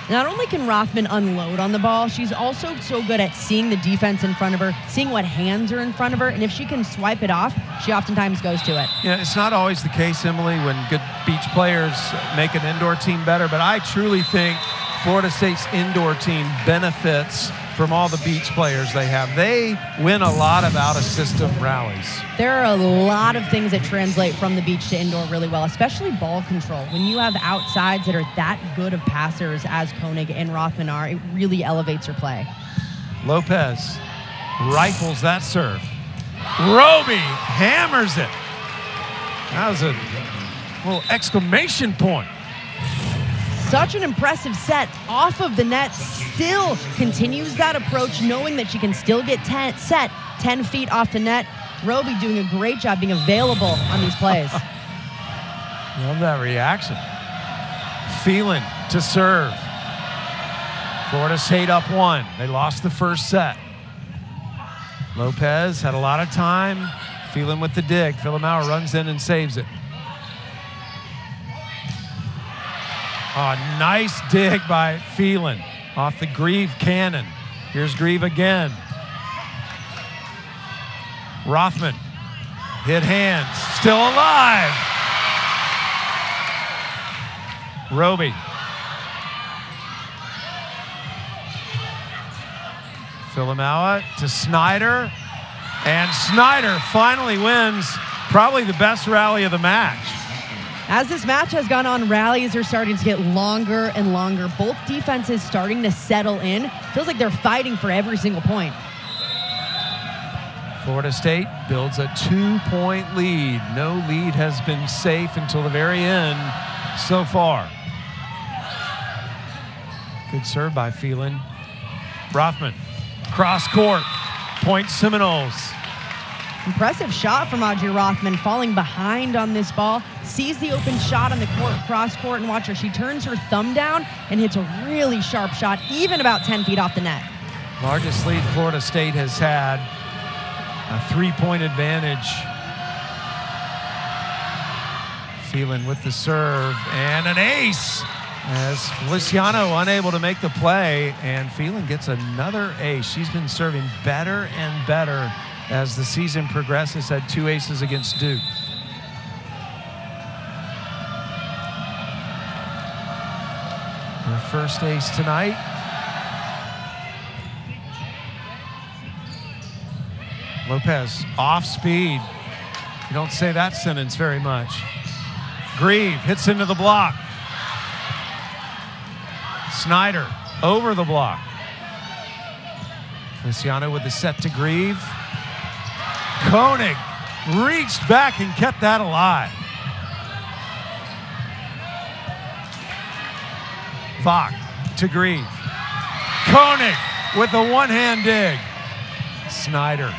Not only can Rothman unload on the ball, she's also so good at seeing the defense in front of her, seeing what hands are in front of her, and if she can swipe it off, she oftentimes goes to it. Yeah, it's not always the case, Emily, when good beach players make an indoor team better, but I truly think Florida State's indoor team benefits from all the beach players they have. They win a lot of out-of-system rallies. There are a lot of things that translate from the beach to indoor really well, especially ball control. When you have outsides that are that good of passers as Koenig and Rothman are, it really elevates your play. Lopez rifles that serve. Roby hammers it. That was a little exclamation point. Such an impressive set off of the net, still continues that approach, knowing that she can still get set 10 feet off the net. Roby doing a great job being available on these plays. Love that reaction. Phelan to serve. Florida State up 1. They lost the first set. Lopez had a lot of time. Phelan with the dig. Philemauer runs in and saves it. Oh, nice dig by Phelan off the Grieve cannon. Here's Grieve again. Rothman, hit hands, still alive. Roby. Philemauer to Snyder, and Snyder finally wins probably the best rally of the match. As this match has gone on, rallies are starting to get longer and longer. Both defenses starting to settle in. Feels like they're fighting for every single point. Florida State builds a 2-point lead. No lead has been safe until the very end so far. Good serve by Phelan. Rothman, cross court, point Seminoles. Impressive shot from Audrey Rothman, falling behind on this ball. Sees the open shot on the court, cross court, and watch her. She turns her thumb down and hits a really sharp shot, even about 10 feet off the net. Largest lead Florida State has had. A 3-point advantage. Phelan with the serve, and an ace as Feliciano unable to make the play, and Phelan gets another ace. She's been serving better and better as the season progresses. Had 2 aces against Duke. Her first ace tonight. Lopez off speed. You don't say that sentence very much. Grieve hits into the block. Snyder over the block. Feliciano with the set to Grieve. Koenig reached back and kept that alive. Vach to Grieve. Koenig with a one-hand dig. Snyder.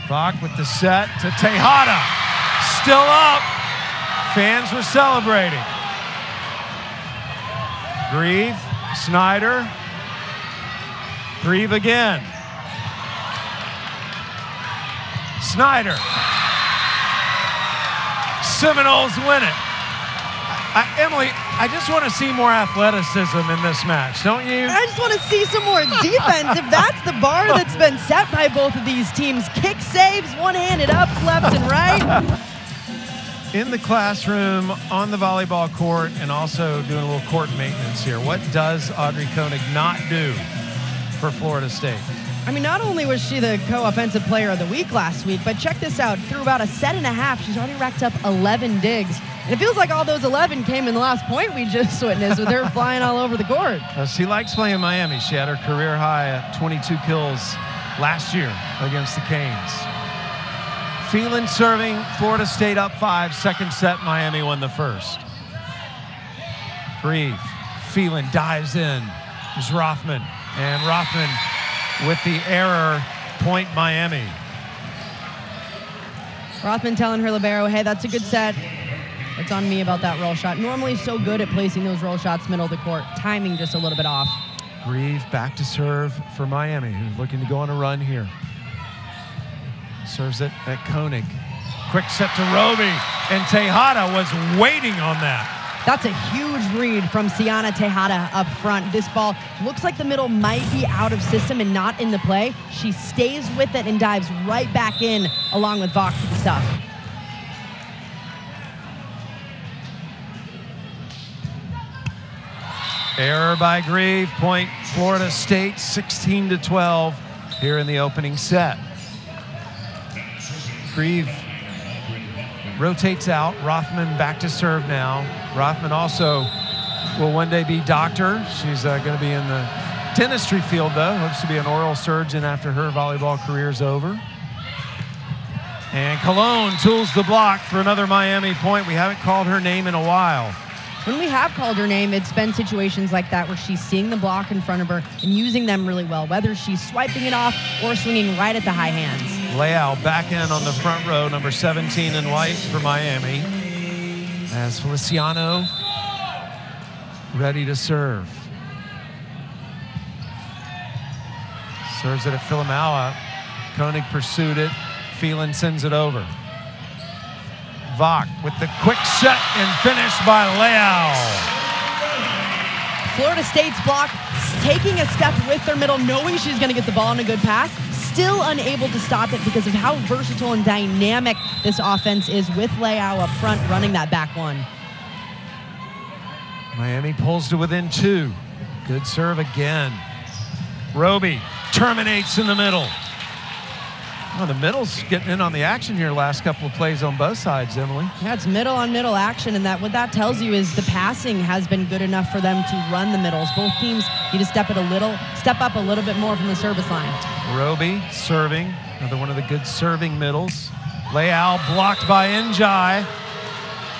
Vach with the set to Tejada. Still up. Fans were celebrating. Grieve, Snyder. Grieve again. Snyder. Seminoles win it. Emily, I just want to see more athleticism in this match, don't you? I just want to see some more defense. If that's the bar that's been set by both of these teams. Kick saves, one-handed ups, left and right. In the classroom, on the volleyball court, and also doing a little court maintenance here. What does Audrey Koenig not do for Florida State? I mean, not only was she the co-offensive player of the week last week, but check this out. Through about a set and a half, she's already racked up 11 digs. And it feels like all those 11 came in the last point we just witnessed with her flying all over the court. She likes playing Miami. She had her career high at 22 kills last year against the Canes. Phelan serving, Florida State up 5, second set, Miami won the first. Grieve, Phelan dives in, there's Rothman, and Rothman with the error, point Miami. Rothman telling her libero, hey, that's a good set. It's on me about that roll shot. Normally so good at placing those roll shots middle of the court. Timing just a little bit off. Grieve back to serve for Miami, who's looking to go on a run here. Serves it at Koenig. Quick set to Roby, and Tejada was waiting on that. That's a huge read from Sienna Tejada up front. This ball looks like the middle might be out of system and not in the play. She stays with it and dives right back in along with Vach for the stuff. Error by Grieve, point Florida State, 16-12 here in the opening set. Grieve rotates out, Rothman back to serve now. Rothman also will one day be doctor. She's going to be in the dentistry field though, hopes to be an oral surgeon after her volleyball career is over. And Cologne tools the block for another Miami point. We haven't called her name in a while. When we have called her name, it's been situations like that where she's seeing the block in front of her and using them really well, whether she's swiping it off or swinging right at the high hands. Leal back in on the front row, number 17 in white for Miami. As Feliciano ready to serve. Serves it at Filamala. Koenig pursued it. Phelan sends it over. Vach with the quick set and finish by Leal. Florida State's block taking a step with their middle, knowing she's going to get the ball in a good pass, still unable to stop it because of how versatile and dynamic this offense is with Leal up front running that back one. Miami pulls to within 2. Good serve again. Roby terminates in the middle. Well, the middle's getting in on the action here last couple of plays on both sides, Emily. Yeah, it's middle on middle action, and what that tells you is the passing has been good enough for them to run the middles. Both teams need to step up a little bit more from the service line. Roby serving, another one of the good serving middles. Leal blocked by Njai.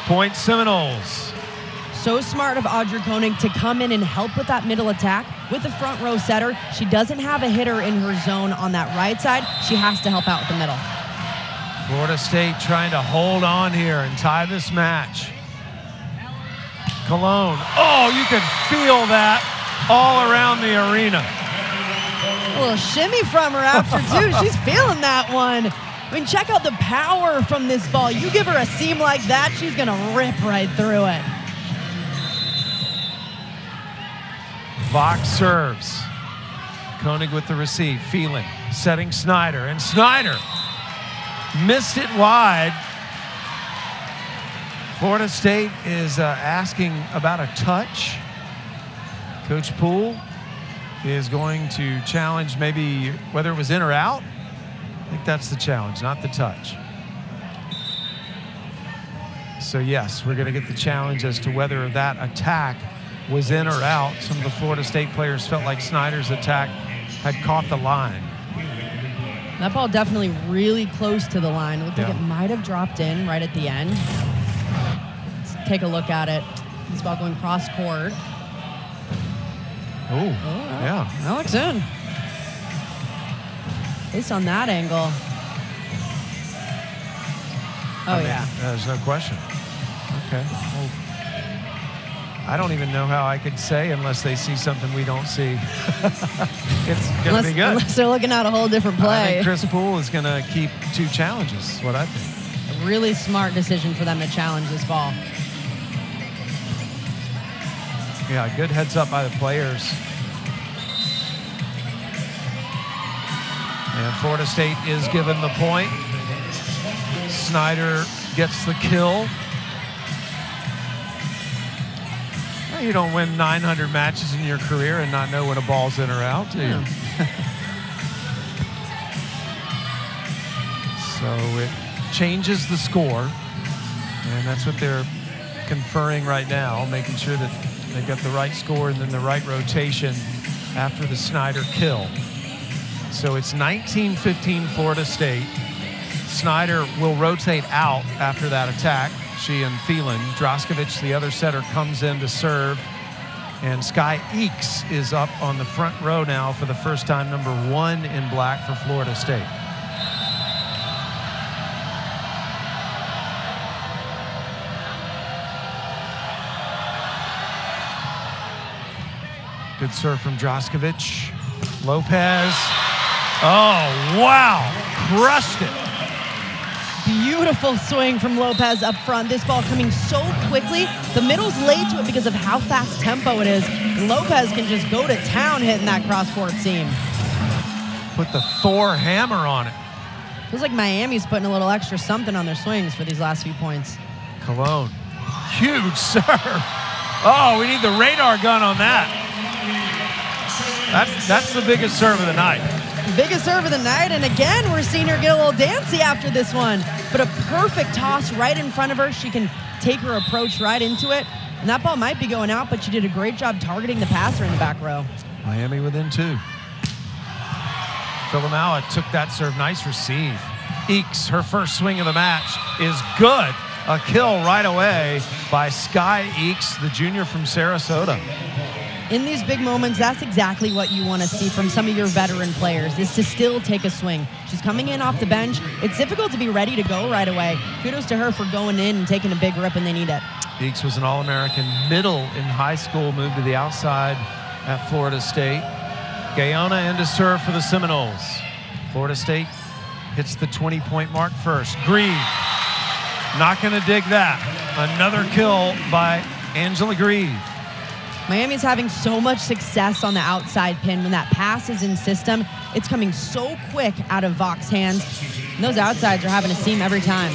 Point Seminoles. So smart of Audrey Koenig to come in and help with that middle attack with the front row setter. She doesn't have a hitter in her zone on that right side. She has to help out with the middle. Florida State trying to hold on here and tie this match. Cologne. Oh, you can feel that all around the arena. A little shimmy from her after, too. She's feeling that one. I mean, check out the power from this ball. You give her a seam like that, she's going to rip right through it. Vach serves. Koenig with the receive. Phelan setting Snyder. And Snyder missed it wide. Florida State is asking about a touch. Coach Poole is going to challenge maybe whether it was in or out. I think that's the challenge, not the touch. So yes, we're going to get the challenge as to whether that attack was in or out. Some of the Florida State players felt like Snyder's attack had caught the line. That ball definitely really close to the line. It looked like it might have dropped in right at the end. Let's take a look at it. This ball going cross court. Oh, yeah. That looks in. Based on that angle. Oh, yeah. There's no question. Okay. Well, I don't even know how I could say unless they see something we don't see. It's going to be good. Unless they're looking at a whole different play. I think Chris Poole is going to keep 2 challenges, is what I think. A really smart decision for them to challenge this ball. Yeah, good heads up by the players. And Florida State is given the point. Snyder gets the kill. Well, you don't win 900 matches in your career and not know when a ball's in or out, do you? Yeah. So it changes the score. And that's what they're conferring right now, making sure that they've got the right score and then the right rotation after the Snyder kill. So it's 19-15 Florida State. Snyder will rotate out after that attack. She and Phelan. Droskovic, the other setter, comes in to serve. And Sky Eakes is up on the front row now for the first time, number 1 in black for Florida State. Good serve from Droskovic. Lopez. Oh, wow. Crushed it. Beautiful swing from Lopez up front. This ball coming so quickly. The middle's late to it because of how fast tempo it is. And Lopez can just go to town hitting that cross-court seam. Put the Thor hammer on it. Feels like Miami's putting a little extra something on their swings for these last few points. Cologne. Huge serve. Oh, we need the radar gun on that. That's the biggest serve of the night. Biggest serve of the night, and again, we're seeing her get a little dancy after this one. But a perfect toss right in front of her. She can take her approach right into it. And that ball might be going out, but she did a great job targeting the passer in the back row. Miami within 2. Philamala took that serve. Nice receive. Eakes, her first swing of the match, is good. A kill right away by Sky Eakes, the junior from Sarasota. In these big moments, that's exactly what you want to see from some of your veteran players, is to still take a swing. She's coming in off the bench. It's difficult to be ready to go right away. Kudos to her for going in and taking a big rip when they need it. Eakes was an All-American middle in high school, moved to the outside at Florida State. Guyana into serve for the Seminoles. Florida State hits the 20-point mark first. Grieve, not going to dig that. Another kill by Angela Grieve. Miami's having so much success on the outside pin. When that pass is in system, it's coming so quick out of Vok's hands. And those outsides are having a seam every time.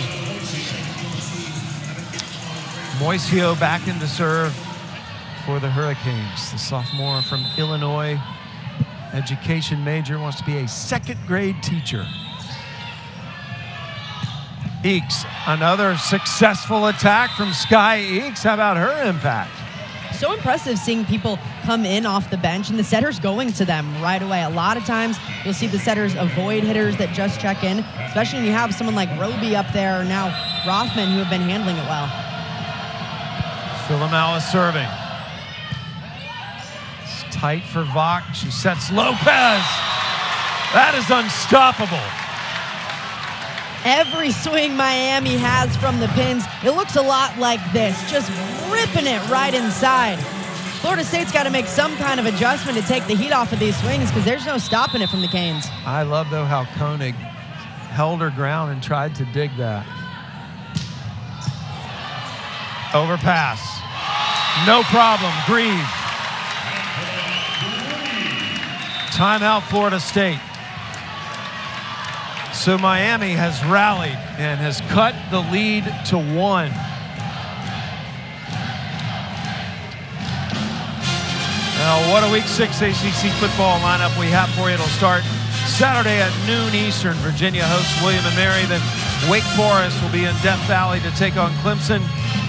Moisio back into serve for the Hurricanes. The sophomore from Illinois, education major, wants to be a second-grade teacher. Eakes, another successful attack from Sky Eakes. How about her impact? So impressive seeing people come in off the bench and the setters going to them right away. A lot of times you'll see the setters avoid hitters that just check in, especially when you have someone like Roby up there or now Rothman who have been handling it well. Philamala serving. It's tight for Vok. She sets Lopez. That is unstoppable. Every swing Miami has from the pins, it looks a lot like this, just ripping it right inside. Florida State's got to make some kind of adjustment to take the heat off of these swings because there's no stopping it from the Canes. I love, though, how Koenig held her ground and tried to dig that. Overpass. No problem. Grieve. Timeout, Florida State. So Miami has rallied and has cut the lead to 1. Now, what a Week 6 ACC football lineup we have for you. It'll start Saturday at noon Eastern. Virginia hosts William & Mary. Then Wake Forest will be in Death Valley to take on Clemson.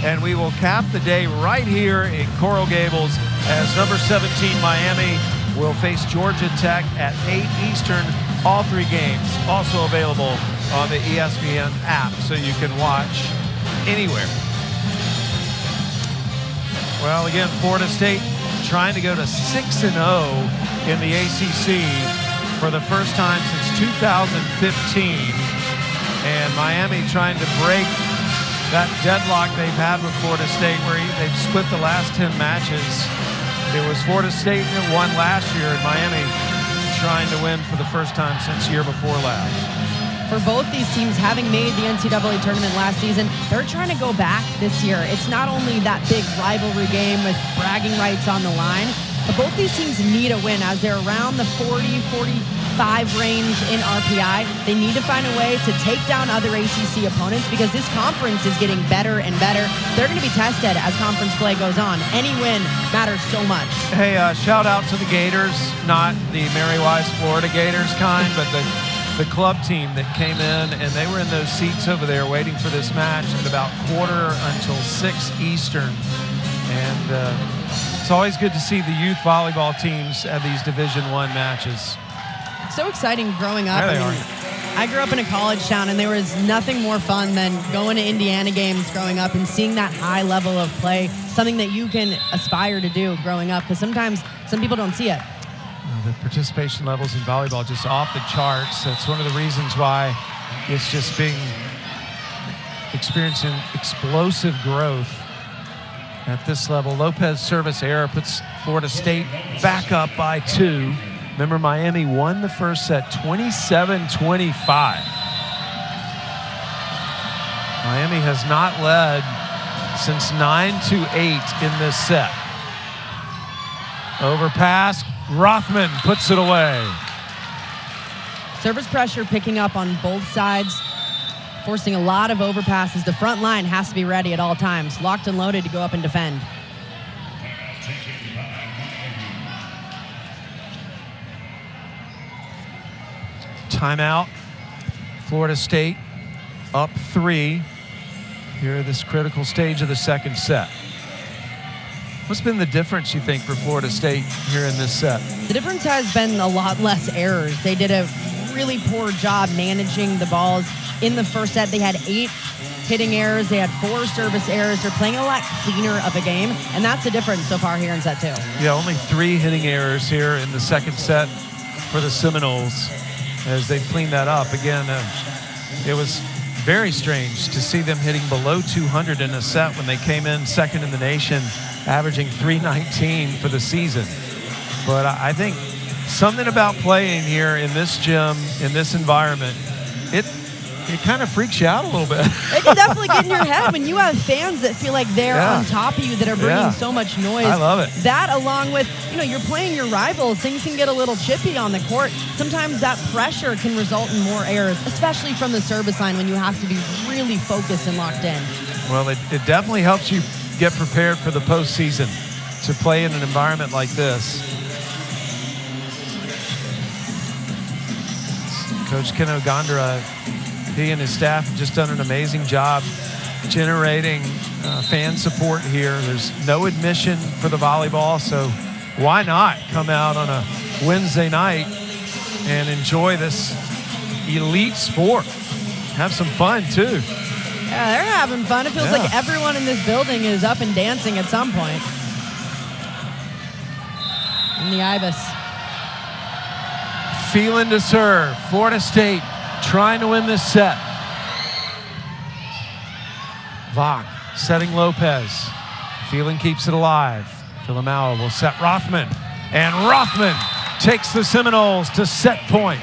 And we will cap the day right here in Coral Gables as number 17 Miami will face Georgia Tech at 8 Eastern All 3 games also available on the ESPN app, so you can watch anywhere. Well, again, Florida State trying to go to 6-0 in the ACC for the first time since 2015. And Miami trying to break that deadlock they've had with Florida State, where they've split the last 10 matches. It was Florida State that won last year, and Miami trying to win for the first time since year before last. For both these teams, having made the NCAA tournament last season, they're trying to go back this year. It's not only that big rivalry game with bragging rights on the line, but both these teams need a win as they're around the 40-45 range in RPI. They need to find a way to take down other ACC opponents because this conference is getting better and better. They're going to be tested as conference play goes on. Any win matters so much. Hey, shout out to the Gators, not the Mary Wise Florida Gators kind, but the club team that came in, and they were in those seats over there waiting for this match at about 6:15 Eastern. And it's always good to see the youth volleyball teams at these Division I matches. It's so exciting growing up. There they are. I grew up in a college town, and there was nothing more fun than going to Indiana games growing up and seeing that high level of play, something that you can aspire to do growing up, because sometimes some people don't see it. The participation levels in volleyball just off the charts. That's one of the reasons why it's just experiencing explosive growth at this level. Lopez service error puts Florida State back up by 2. Remember, Miami won the first set 27-25. Miami has not led since 9-8 in this set. Overpass. Rothman puts it away. Service pressure picking up on both sides, forcing a lot of overpasses. The front line has to be ready at all times, locked and loaded to go up and defend. Timeout. Florida State up 3 here at this critical stage of the second set. What's been the difference, you think, for Florida State here in this set? The difference has been a lot less errors. They did a really poor job managing the balls. In the first set, they had 8 hitting errors. They had 4 service errors. They're playing a lot cleaner of a game, and that's the difference so far here in set 2. Yeah, only 3 hitting errors here in the second set for the Seminoles as they clean that up. Again, it was very strange to see them hitting below 200 in a set when they came in second in the nation, averaging 319 for the season. But I think something about playing here in this gym, in this environment, it kind of freaks you out a little bit. It can definitely get in your head when you have fans that feel like they're on top of you, that are bringing so much noise. I love it. That, along with, you're playing your rivals, things can get a little chippy on the court. Sometimes that pressure can result in more errors, especially from the service line when you have to be really focused and locked in. Well, it definitely helps you get prepared for the postseason to play in an environment like this. Coach Ken Ogandra, he and his staff have just done an amazing job generating fan support here. There's no admission for the volleyball, so why not come out on a Wednesday night and enjoy this elite sport? Have some fun, too. Yeah, they're having fun. It feels like everyone in this building is up and dancing at some point. In the Ibis. Phelan to serve. Florida State trying to win this set. Vach setting Lopez. Phelan keeps it alive. Philomawa will set Rothman. And Rothman takes the Seminoles to set point.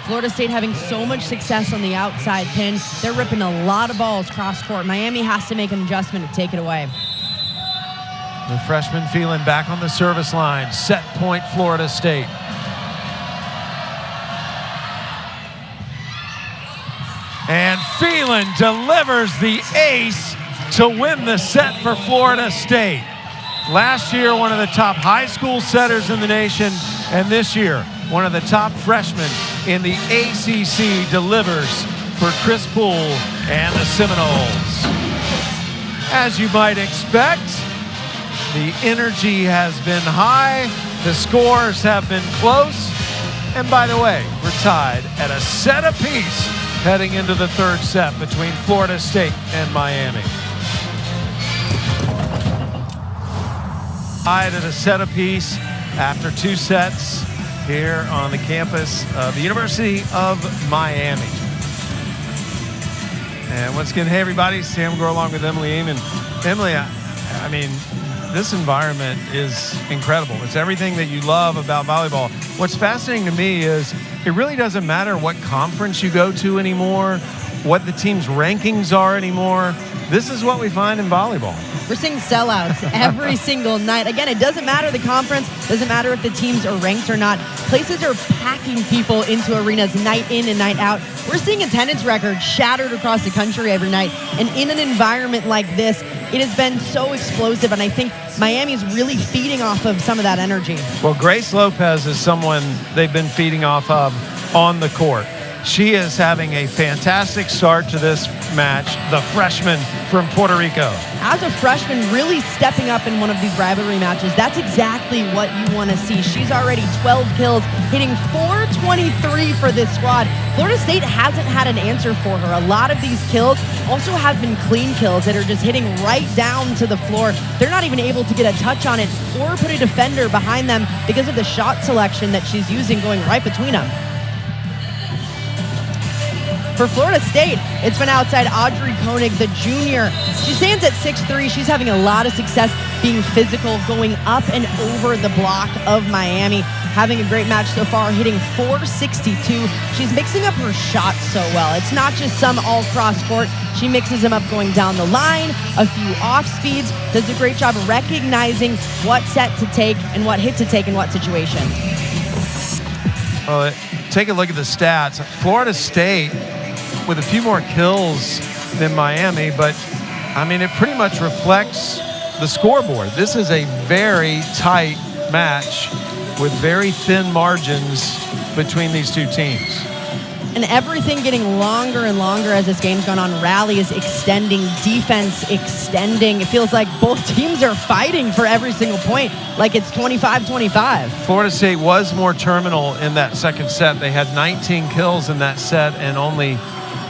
Florida State having so much success on the outside pin. They're ripping a lot of balls cross court. Miami has to make an adjustment to take it away. The freshman Phelan back on the service line. Set point Florida State. And Phelan delivers the ace to win the set for Florida State. Last year, one of the top high school setters in the nation, and this year, one of the top freshmen in the ACC delivers for Chris Poole and the Seminoles. As you might expect, the energy has been high, the scores have been close, And by the way, we're tied at a set apiece heading into the third set between Florida State and Miami. Tied at a set apiece after 2 sets here on the campus of the University of Miami. And once again, hey everybody, Sam Gore along with Emily Eamon. Emily, I mean, this environment is incredible. It's everything that you love about volleyball. What's fascinating to me is it really doesn't matter what conference you go to anymore, what the team's rankings are anymore. This is what we find in volleyball. We're seeing sellouts every single night. Again, it doesn't matter the conference, doesn't matter if the teams are ranked or not. Places are packing people into arenas night in and night out. We're seeing attendance records shattered across the country every night. And in an environment like this, it has been so explosive, and I think Miami's really feeding off of some of that energy. Well, Grace Lopez is someone they've been feeding off of on the court. She is having a fantastic start to this match, the freshman from Puerto Rico. As a freshman, really stepping up in one of these rivalry matches, that's exactly what you want to see. She's already 12 kills, hitting .423 for this squad. Florida State hasn't had an answer for her. A lot of these kills also have been clean kills that are just hitting right down to the floor. They're not even able to get a touch on it or put a defender behind them because of the shot selection that she's using going right between them. For Florida State, it's been outside Audrey Koenig, the junior. She stands at 6'3". She's having a lot of success being physical, going up and over the block of Miami. Having a great match so far, hitting .462. She's mixing up her shots so well. It's not just some all-cross court. She mixes them up going down the line, a few off speeds, does a great job recognizing what set to take and what hit to take in what situation. Well, take a look at the stats. Florida State with a few more kills than Miami, but I mean, it pretty much reflects the scoreboard. This is a very tight match with very thin margins between these two teams. And everything getting longer and longer as this game's gone on. Rally is extending, defense extending. It feels like both teams are fighting for every single point, like it's 25-25. Florida State was more terminal in that second set. They had 19 kills in that set and only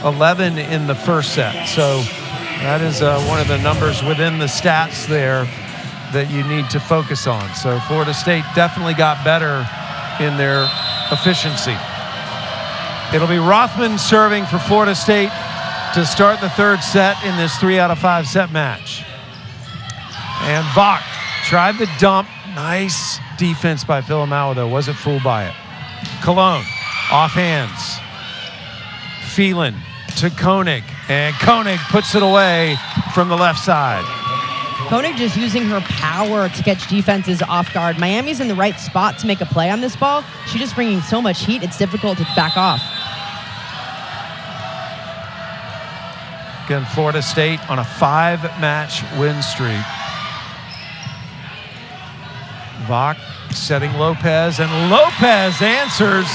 11 in the first set. So that is one of the numbers within the stats there that you need to focus on. So Florida State definitely got better in their efficiency. It'll be Rothman serving for Florida State to start the third set in this 3 out of 5 set match. And Vach tried the dump. Nice defense by Philomawa, though. Wasn't fooled by it. Cologne, off hands. Phelan to Koenig, and Koenig puts it away from the left side. Koenig just using her power to catch defenses off guard. Miami's in the right spot to make a play on this ball. She's just bringing so much heat, it's difficult to back off. Again, Florida State on a 5-match win streak. Vach setting Lopez, and Lopez answers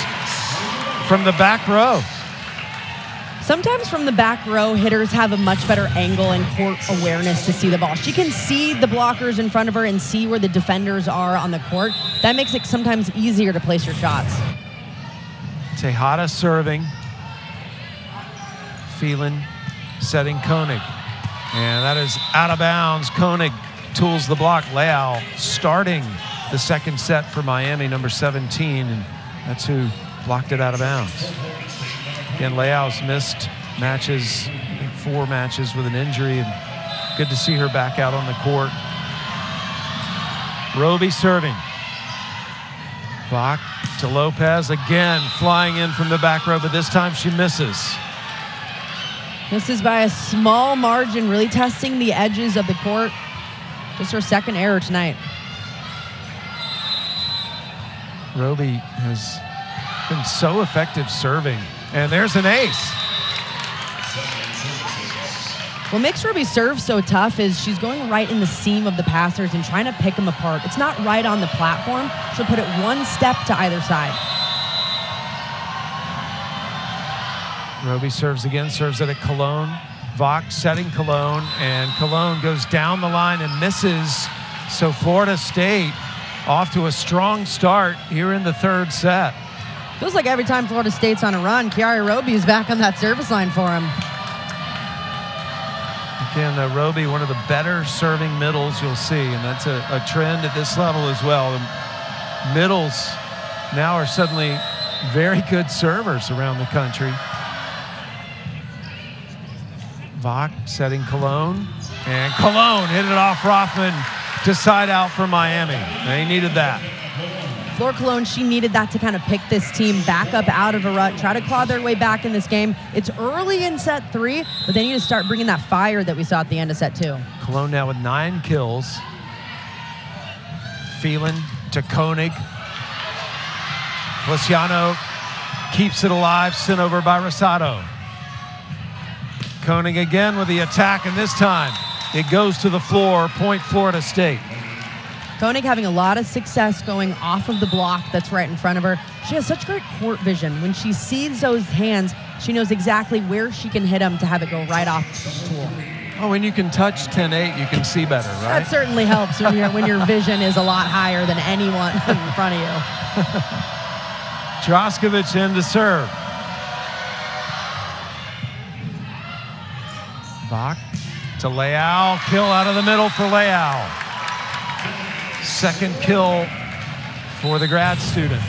from the back row. Sometimes from the back row, hitters have a much better angle and court awareness to see the ball. She can see the blockers in front of her and see where the defenders are on the court. That makes it sometimes easier to place your shots. Tejada serving. Phelan setting Koenig. And that is out of bounds. Koenig tools the block. Leal starting the second set for Miami, number 17, and that's who blocked it out of bounds. Again, Leal's missed matches, I think 4 matches with an injury, and good to see her back out on the court. Roby serving. Vach to Lopez, again flying in from the back row, but this time she misses. Misses by a small margin, really testing the edges of the court. Just her second error tonight. Roby has been so effective serving. And there's an ace. What makes Roby serve so tough is she's going right in the seam of the passers and trying to pick them apart. It's not right on the platform. She'll put it one step to either side. Roby serves again, serves it at Cologne. Vach setting Cologne, and Cologne goes down the line and misses. So Florida State off to a strong start here in the third set. Feels like every time Florida State's on a run, Kiara Roby is back on that service line for him. Again, Roby, one of the better serving middles you'll see, and that's a trend at this level as well. The middles now are suddenly very good servers around the country. Vach setting Cologne, and Cologne hit it off Rothman to side out for Miami. They needed that. Flor Cologne, she needed that to kind of pick this team back up out of a rut, try to claw their way back in this game. It's early in set 3, but they need to start bringing that fire that we saw at the end of set 2. Cologne now with 9 kills. Phelan to Koenig. Feliciano keeps it alive, sent over by Rosado. Koenig again with the attack, and this time it goes to the floor, point Florida State. Koenig having a lot of success going off of the block that's right in front of her. She has such great court vision. When she sees those hands, she knows exactly where she can hit them to have it go right off the tool. Oh, when you can touch 10-8, you can see better, right? That certainly helps when your vision is a lot higher than anyone in front of you. Droskovic in to serve. Vach to Leal, kill out of the middle for Leal. Second kill for the grad student.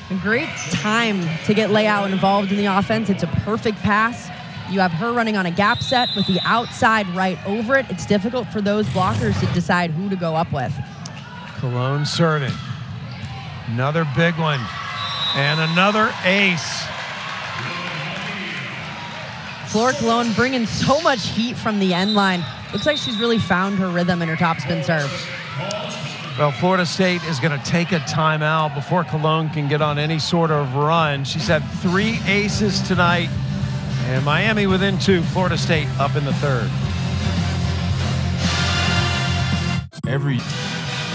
A great time to get Leal involved in the offense. It's a perfect pass. You have her running on a gap set with the outside right over it. It's difficult for those blockers to decide who to go up with. Cologne serving. Another big one. And another ace. Flor Cologne bringing so much heat from the end line. Looks like she's really found her rhythm in her topspin serve. Well, Florida State is going to take a timeout before Cologne can get on any sort of run. She's had 3 aces tonight, and Miami within 2. Florida State up in the 3rd.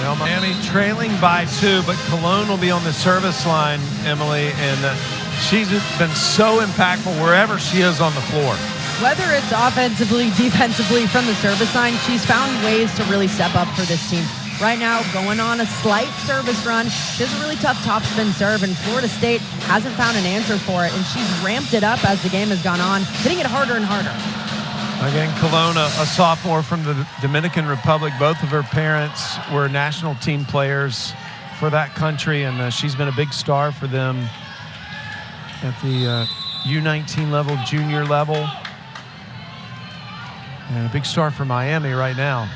Well, Miami trailing by 2, but Cologne will be on the service line, Emily, and she's been so impactful wherever she is on the floor. Whether it's offensively, defensively, from the service line, she's found ways to really step up for this team. Right now, going on a slight service run. She has a really tough topspin serve, and Florida State hasn't found an answer for it, and she's ramped it up as the game has gone on, hitting it harder and harder. Again, Cologne, a sophomore from the Dominican Republic. Both of her parents were national team players for that country, and she's been a big star for them at the U19 level, junior level. And a big star for Miami right now.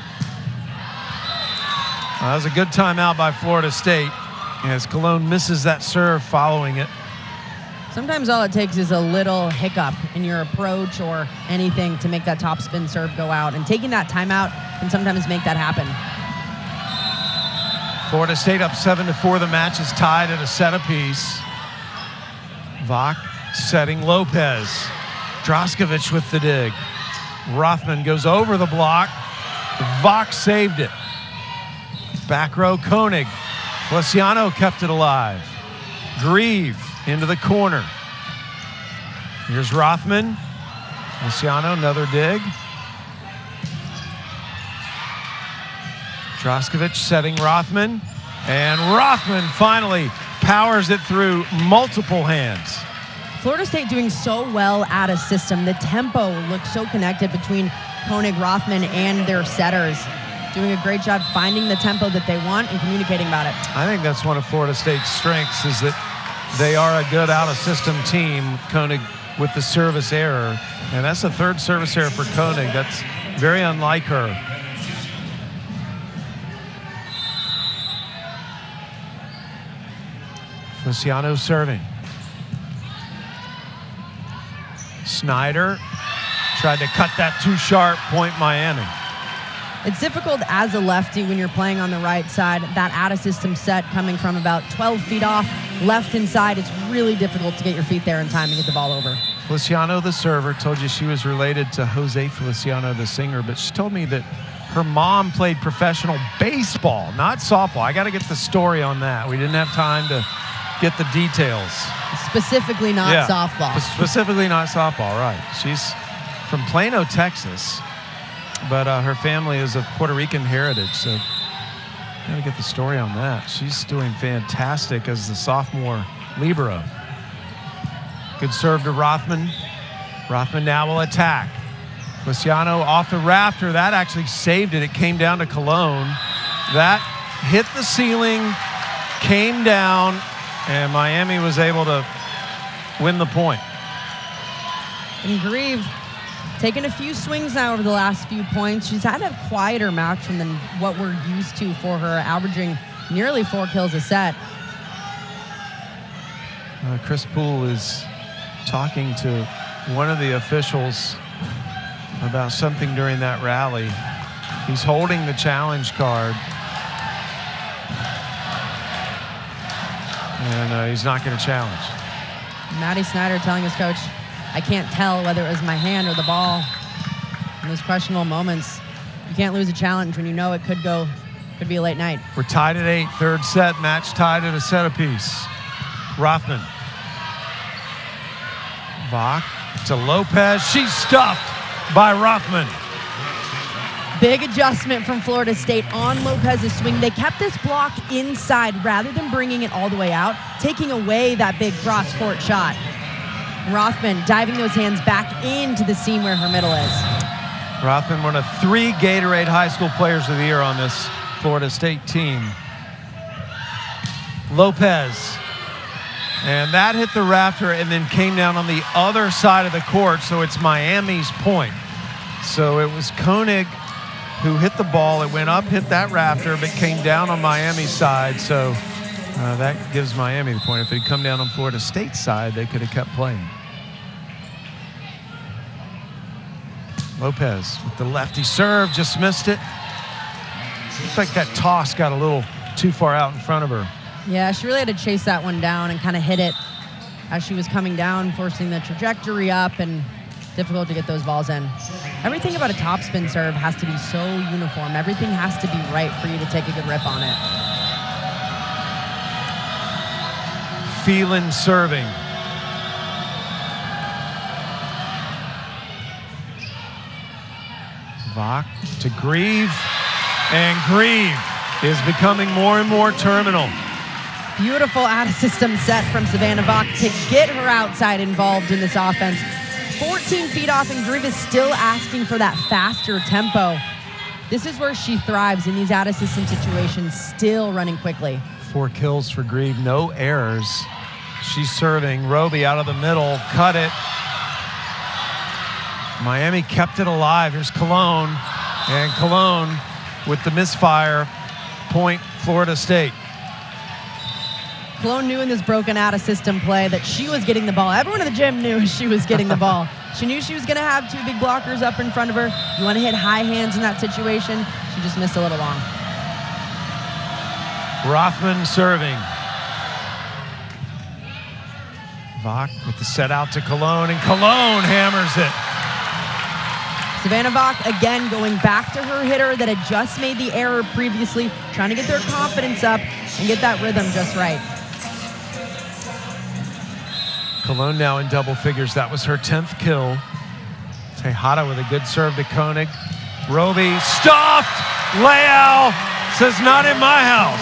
That was a good timeout by Florida State as Cologne misses that serve following it. Sometimes all it takes is a little hiccup in your approach or anything to make that topspin serve go out. And taking that timeout can sometimes make that happen. Florida State up 7-4. The match is tied at a set apiece. Vach setting Lopez. Droskovic with the dig. Rothman goes over the block. Vach saved it. Back row, Koenig. Feliciano kept it alive. Grieve into the corner. Here's Rothman. Feliciano, another dig. Droskovic setting Rothman. And Rothman finally powers it through multiple hands. Florida State doing so well at a system. The tempo looks so connected between Koenig, Rothman, and their setters. Doing a great job finding the tempo that they want and communicating about it. I think that's one of Florida State's strengths, is that they are a good out-of-system team. Koenig with the service error. And that's the 3rd service error for Koenig. That's very unlike her. Feliciano serving. Snyder tried to cut that too sharp, point Miami. It's difficult as a lefty when you're playing on the right side. That out-of-system set coming from about 12 feet off, left inside, it's really difficult to get your feet there in time and get the ball over. Feliciano, the server, told you she was related to Jose Feliciano, the singer, but she told me that her mom played professional baseball, not softball. I got to get the story on that. We didn't have time to get the details. Specifically not softball. Specifically not softball, right. She's from Plano, Texas, but her family is of Puerto Rican heritage, so got to get the story on that. She's doing fantastic as the sophomore libero. Good serve to Rothman. Rothman now will attack. Luciano off the rafter. That actually saved it. It came down to Cologne. That hit the ceiling, came down, and Miami was able to win the point. And Grieve taking a few swings now over the last few points. She's had a quieter match than what we're used to for her, averaging nearly 4 kills a set. Chris Poole is talking to one of the officials about something during that rally. He's holding the challenge card. And he's not going to challenge. Maddie Snyder telling his coach, I can't tell whether it was my hand or the ball. In those questionable moments, you can't lose a challenge when you know it could be a late night. We're tied at 8, third set, match tied at a set apiece. Rothman. Vach to Lopez. She's stuffed by Rothman. Big adjustment from Florida State on Lopez's swing. They kept this block inside rather than bringing it all the way out, taking away that big cross-court shot. Rothman diving those hands back into the seam where her middle is. Rothman, one of 3 Gatorade High School Players of the Year on this Florida State team. Lopez. And that hit the rafter and then came down on the other side of the court, so it's Miami's point. So it was Koenig who hit the ball. It went up, hit that rafter, but came down on Miami's side. So that gives Miami the point. If they'd come down on Florida State's side, they could have kept playing. Lopez with the lefty serve, just missed it. Looks like that toss got a little too far out in front of her. Yeah, she really had to chase that one down and kind of hit it as she was coming down, forcing the trajectory up, and difficult to get those balls in. Everything about a topspin serve has to be so uniform. Everything has to be right for you to take a good rip on it. Phelan serving. Vach to Grieve, and Grieve is becoming more and more terminal. Beautiful out-of-system set from Savannah Vach to get her outside involved in this offense. 14 feet off, and Grieve is still asking for that faster tempo. This is where she thrives in these out-of-system situations, still running quickly. 4 kills for Grieve, no errors. She's serving. Roby out of the middle, cut it. Miami kept it alive. Here's Cologne, and Cologne with the misfire. Point Florida State. Cologne knew in this broken out-of-system play that she was getting the ball. Everyone in the gym knew she was getting the ball. She knew she was going to have 2 big blockers up in front of her. You want to hit high hands in that situation. She just missed a little long. Rothman serving. Vach with the set out to Cologne, and Cologne hammers it. Savannah Vach, again, going back to her hitter that had just made the error previously, trying to get their confidence up and get that rhythm just right. Cologne now in double figures. That was her 10th kill. Tejada with a good serve to Koenig. Roby stuffed. Leal says, not in my house.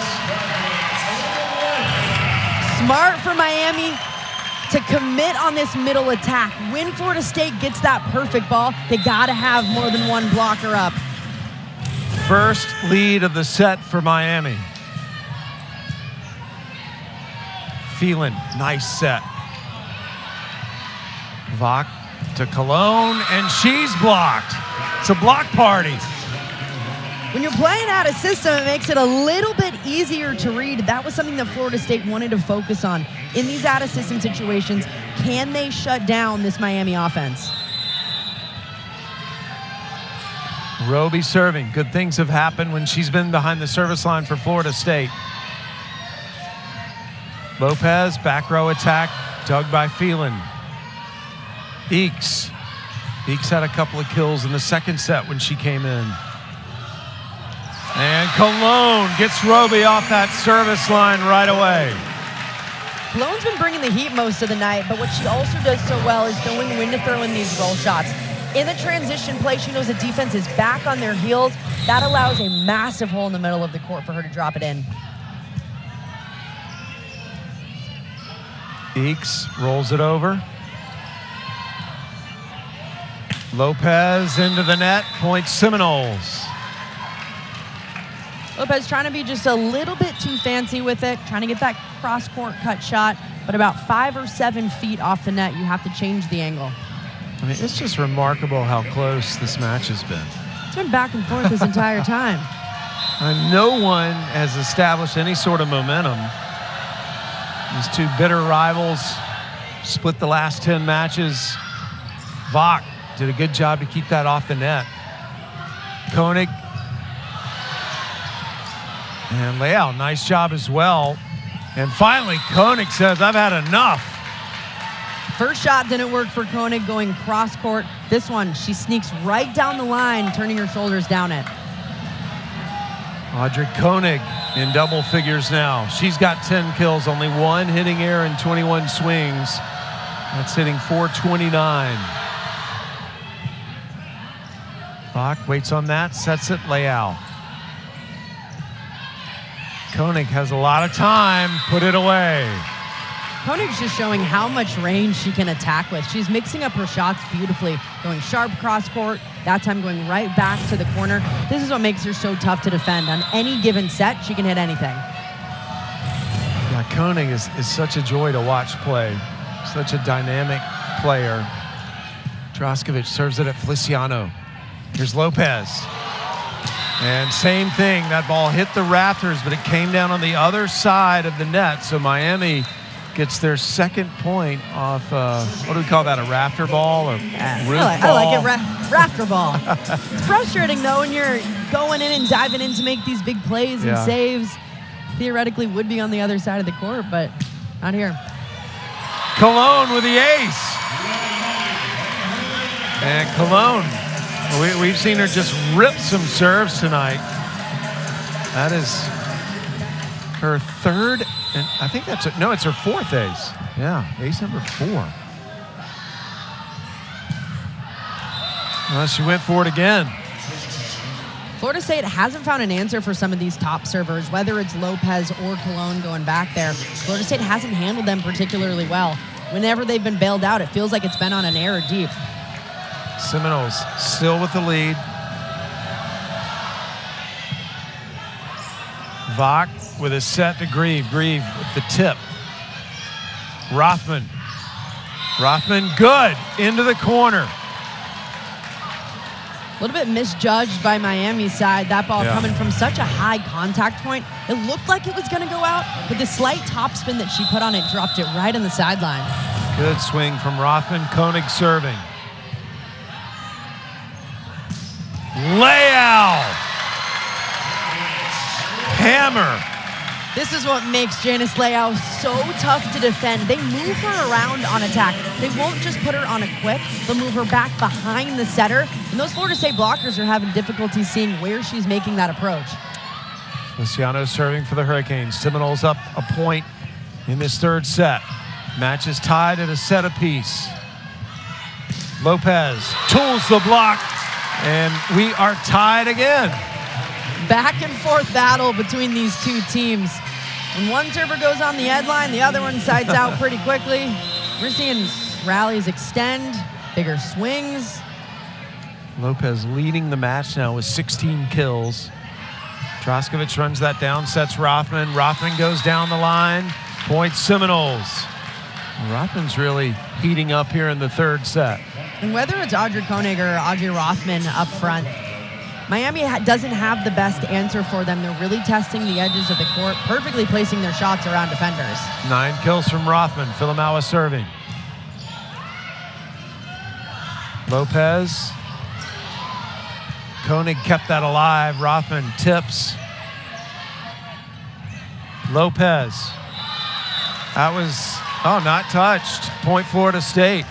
Smart for Miami to commit on this middle attack. When Florida State gets that perfect ball, they gotta have more than one blocker up. First lead of the set for Miami. Phelan, nice set. Vach to Cologne, and she's blocked. It's a block party. When you're playing out of system, it makes it a little bit easier to read. That was something that Florida State wanted to focus on. In these out of system situations, can they shut down this Miami offense? Roby serving. Good things have happened when she's been behind the service line for Florida State. Lopez, back row attack, dug by Phelan. Eakes. Eakes had a couple of kills in the second set when she came in. And Cologne gets Roby off that service line right away. Cologne's been bringing the heat most of the night, but what she also does so well is knowing when to throw in these roll shots. In the transition play, she knows the defense is back on their heels. That allows a massive hole in the middle of the court for her to drop it in. Eakes rolls it over. Lopez into the net, point Seminoles. Lopez trying to be just a little bit too fancy with it, trying to get that cross-court cut shot, but about 5 or 7 feet off the net, you have to change the angle. I mean, it's just remarkable how close this match has been. It's been back and forth this entire time. No one has established any sort of momentum. These two bitter rivals split the last 10 matches. Vach did a good job to keep that off the net. Koenig and Leal, nice job as well. And finally, Koenig says, I've had enough. First shot didn't work for Koenig going cross court. This one, she sneaks right down the line, turning her shoulders down it. Audrey Koenig in double figures now. She's got 10 kills, only 1 hitting error and 21 swings. That's hitting .429. Bach waits on that, sets it, Leal. Koenig has a lot of time, put it away. Koenig's just showing how much range she can attack with. She's mixing up her shots beautifully, going sharp cross court, that time going right back to the corner. This is what makes her so tough to defend. On any given set, she can hit anything. Yeah, Koenig is such a joy to watch play. Such a dynamic player. Draskovic serves it at Feliciano. Here's Lopez. And same thing, that ball hit the rafters, but it came down on the other side of the net. So Miami gets their second point off, what do we call that, a rafter ball or roof I like it, rafter ball. It's frustrating though when you're going in and diving in to make these big plays and saves. Theoretically would be on the other side of the court, but not here. Cologne with the ace. And Cologne, we've seen her just rip some serves tonight. That is her third, and I think that's no, it's her 4th ace. Yeah, ace number 4. Well, she went for it again. Florida State hasn't found an answer for some of these top servers, whether it's Lopez or Cologne going back there. Florida State hasn't handled them particularly well. Whenever they've been bailed out, it feels like it's been on an error deep. Seminoles still with the lead. Vach with a set to Grieve. Grieve with the tip. Rothman. Rothman good into the corner. A little bit misjudged by Miami's side. That ball coming from such a high contact point. It looked like it was going to go out, but the slight topspin that she put on it dropped it right on the sideline. Good swing from Rothman. Koenig serving. Leal. Hammer. This is what makes Janice Leal so tough to defend. They move her around on attack. They won't just put her on a quick. They'll move her back behind the setter. And those Florida State blockers are having difficulty seeing where she's making that approach. Luciano serving for the Hurricanes. Seminoles up a point in this third set. Match is tied at a set apiece. Lopez tools the block, and we are tied again. Back and forth battle between these two teams. When one server goes on the headline, the other one sides out pretty quickly. We're seeing rallies extend, bigger swings. Lopez leading the match now with 16 kills. Draskovic runs that down, sets Rothman. Rothman goes down the line, points Seminoles. Rothman's really heating up here in the third set. And whether it's Audrey Koenig or Audrey Rothman up front, Miami doesn't have the best answer for them. They're really testing the edges of the court, perfectly placing their shots around defenders. 9 kills from Rothman. Filamawa serving. Lopez. Koenig kept that alive. Rothman tips. Lopez. That was, not touched. Point Florida State.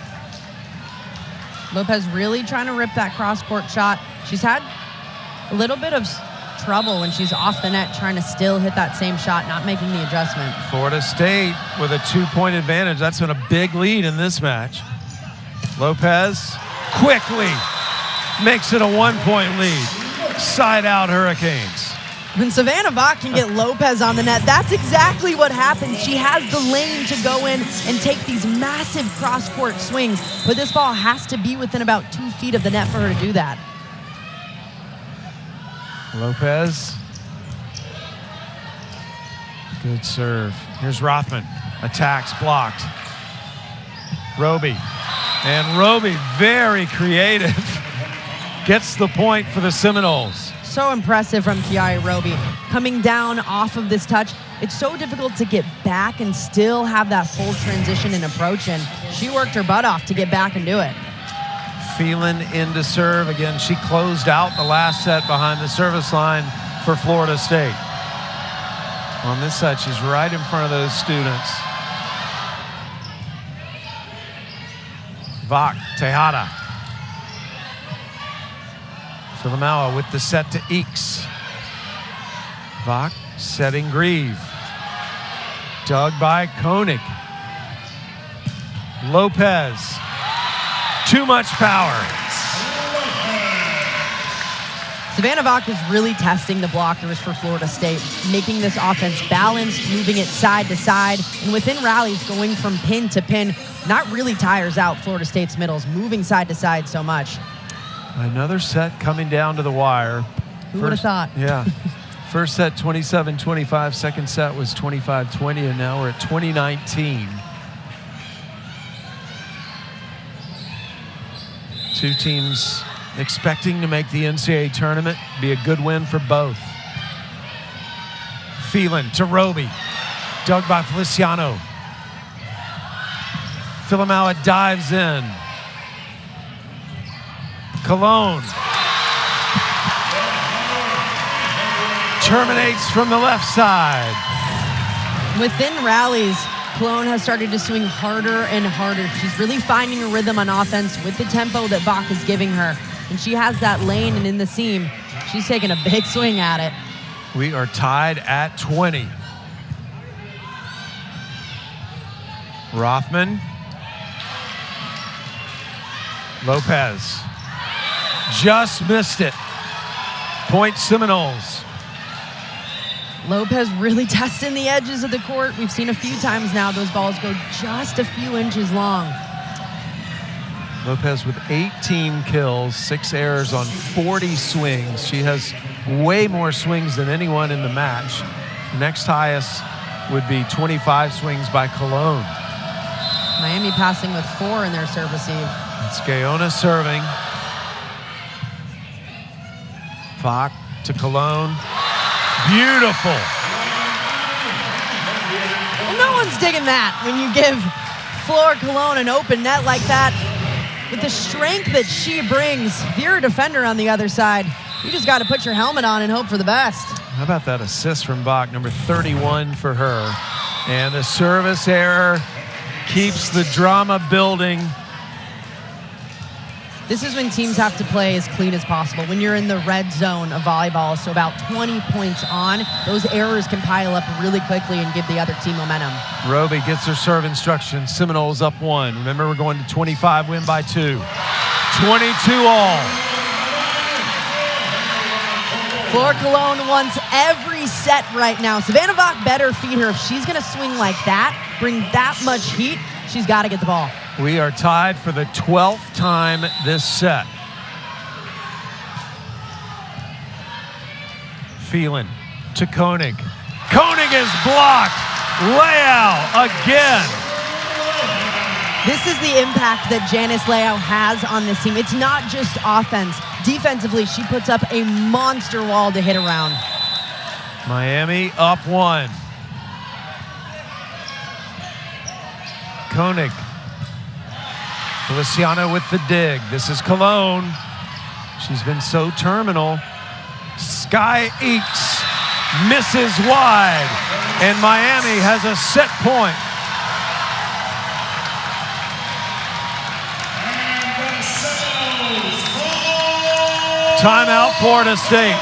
Lopez really trying to rip that cross-court shot. She's had a little bit of trouble when she's off the net trying to still hit that same shot, not making the adjustment. Florida State with a 2-point advantage. That's been a big lead in this match. Lopez quickly makes it a 1-point lead. Side out Hurricanes. When Savannah Vach can get Lopez on the net, that's exactly what happens. She has the lane to go in and take these massive cross-court swings, but this ball has to be within about 2 feet of the net for her to do that. Lopez. Good serve. Here's Rothman. Attacks, blocked. Roby. And Roby, very creative, gets the point for the Seminoles. So impressive from Kiai Roby. Coming down off of this touch, it's so difficult to get back and still have that full transition and approach, and she worked her butt off to get back and do it. Phelan into serve. Again, she closed out the last set behind the service line for Florida State. On this side, she's right in front of those students. Vach, Tejada. Filamaua with the set to Eakes. Vach setting Grieve. Dug by Koenig. Lopez. Too much power. Savannah Vach is really testing the blockers for Florida State, making this offense balanced, moving it side to side, and within rallies going from pin to pin, not really tires out Florida State's middles, moving side to side so much. Another set coming down to the wire. Who would have thought? Yeah. First set 27-25, second set was 25-20, and now we're at 20-19. Two teams expecting to make the NCAA tournament. Be a good win for both. Phelan to Roby. Dug by Feliciano. Filamaua dives in. Cologne. Terminates from the left side. Within rallies, Cologne has started to swing harder and harder. She's really finding a rhythm on offense with the tempo that Vach is giving her. And she has that lane, and in the seam, she's taking a big swing at it. We are tied at 20. Rothman. Lopez. Just missed it. Point Seminoles. Lopez really testing the edges of the court. We've seen a few times now those balls go just a few inches long. Lopez with 18 kills, 6 errors on 40 swings. She has way more swings than anyone in the match. Next highest would be 25 swings by Cologne. Miami passing with 4 in their serve receive. It's Gaona serving. Vach to Cologne. Beautiful. Well, no one's digging that when you give Flor Cologne an open net like that. With the strength that she brings, if you're a defender on the other side, you just got to put your helmet on and hope for the best. How about that assist from Vach, number 31 for her. And the service error keeps the drama building. This is when teams have to play as clean as possible. When you're in the red zone of volleyball, so about 20 points on, those errors can pile up really quickly and give the other team momentum. Roby gets her serve instructions. Seminoles up 1. Remember, we're going to 25, win by 2. 22 all. Flor Cologne wants every set right now. Savannah Vach better feed her. If she's going to swing like that, bring that much heat, she's got to get the ball. We are tied for the 12th time this set. Phelan to Koenig. Koenig is blocked. Leao again. This is the impact that Janice Leao has on this team. It's not just offense. Defensively, she puts up a monster wall to hit around. Miami up 1. Koenig. Feliciano with the dig. This is Cologne. She's been so terminal. Sky Eakes misses wide, and Miami has a set point. Timeout, Florida State.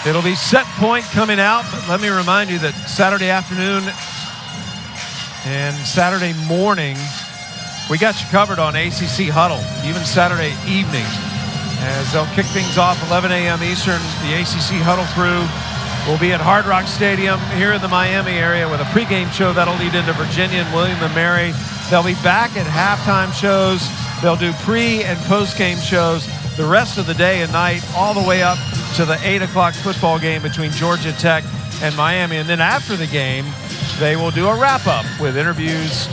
It'll be set point coming out, but let me remind you that Saturday afternoon and Saturday morning, we got you covered on ACC Huddle, even Saturday evening. as they'll kick things off 11 a.m. Eastern. The ACC Huddle Crew will be at Hard Rock Stadium here in the Miami area with a pregame show that'll lead into Virginia and William & Mary. They'll be back at halftime shows. They'll do pre- and post-game shows the rest of the day and night, all the way up to the 8 o'clock football game between Georgia Tech and Miami. And then after the game, they will do a wrap-up with interviews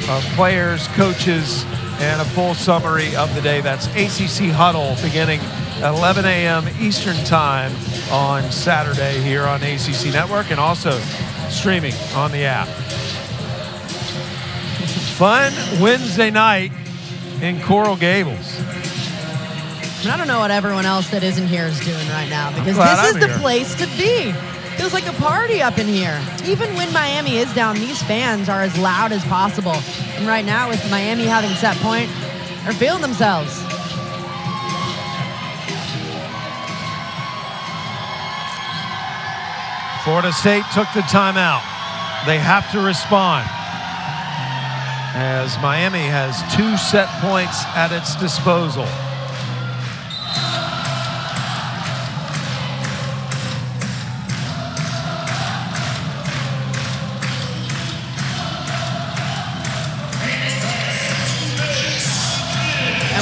of players, coaches, and a full summary of the day. That's ACC Huddle beginning at 11 a.m. Eastern Time on Saturday here on ACC Network, and also streaming on the app. Fun Wednesday night in Coral Gables. And I don't know what everyone else that isn't here is doing right now, because this is the place to be. Feels like a party up in here. Even when Miami is down, these fans are as loud as possible. And right now, with Miami having set point, they're feeling themselves. Florida State took the timeout. They have to respond, as Miami has 2 set points at its disposal.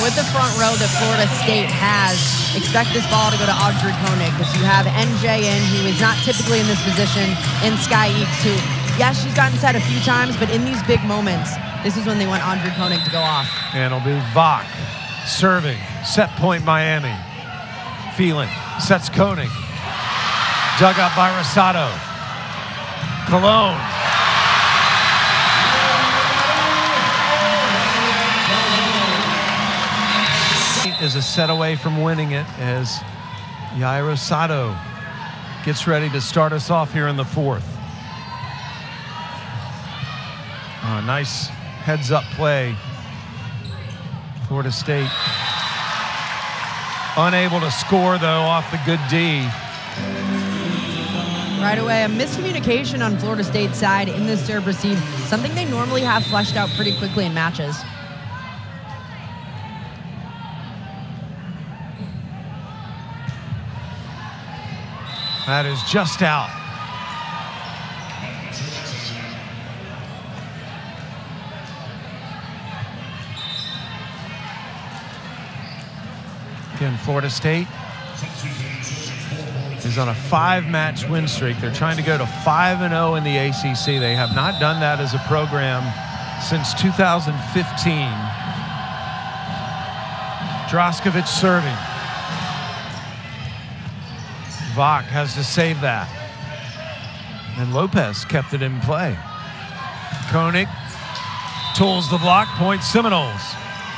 With the front row that Florida State has, expect this ball to go to Audrey Koenig, because you have NJ in, who is not typically in this position, and Sky Eeks, who, yes, she's gotten set a few times, but in these big moments, this is when they want Audrey Koenig to go off. And it'll be Vach serving, set point Miami. Phelan sets Koenig. Dug up by Rosado. Cologne. Is a set away from winning it, as Yaira Sato gets ready to start us off here in the 4th. Nice heads-up play. Florida State unable to score, though, off the good D. Right away, a miscommunication on Florida State's side in this serve receive, something they normally have fleshed out pretty quickly in matches. That is just out. Again, Florida State is on a 5-match win streak. They're trying to go to 5-0 in the ACC. They have not done that as a program since 2015. Draskovic serving. Vach has to save that. And Lopez kept it in play. Koenig tools the block, point Seminoles.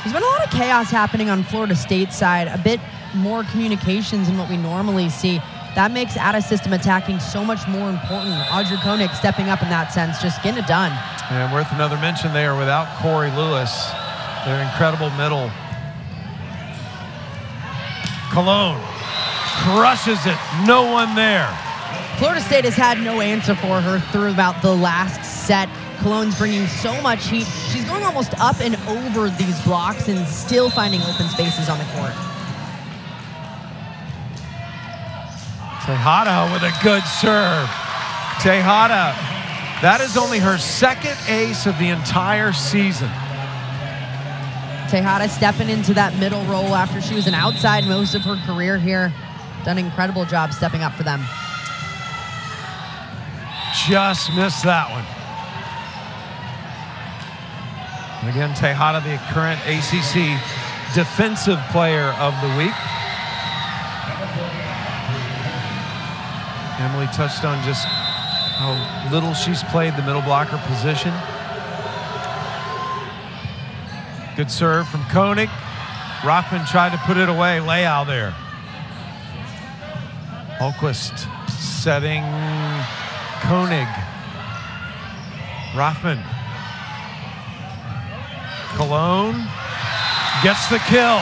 There's been a lot of chaos happening on Florida State's side, a bit more communications than what we normally see. That makes out-of-system attacking so much more important. Audrey Koenig stepping up in that sense, just getting it done. And worth another mention, they are without Corey Lewis, their incredible middle. Cologne crushes it, no one there. Florida State has had no answer for her throughout the last set. Cologne's bringing so much heat. She's going almost up and over these blocks and still finding open spaces on the court. Tejada with a good serve. Tejada, that is only her 2nd ace of the entire season. Tejada stepping into that middle role after she was an outside most of her career here. Done an incredible job stepping up for them. Just missed that one. And again, Tejada, the current ACC Defensive Player of the Week. Emily touched on just how little she's played the middle blocker position. Good serve from Koenig. Rothman tried to put it away. Leal there. Holquist setting Koenig. Rothman. Cologne gets the kill.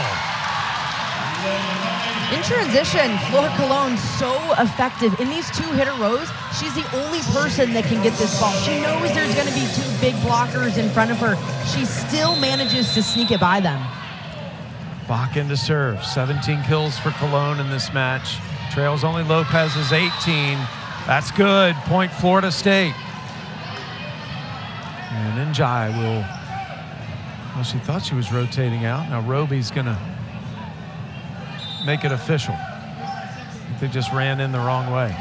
In transition, Flor Cologne so effective. In these 2-hitter rows, she's the only person that can get this ball. She knows there's going to be 2 big blockers in front of her. She still manages to sneak it by them. Bach into serve. 17 kills for Cologne in this match. Trails only Lopez's 18. That's good. Point Florida State. And Njai will, well, she thought she was rotating out. Now Roby's going to make it official. I think they just ran in the wrong way.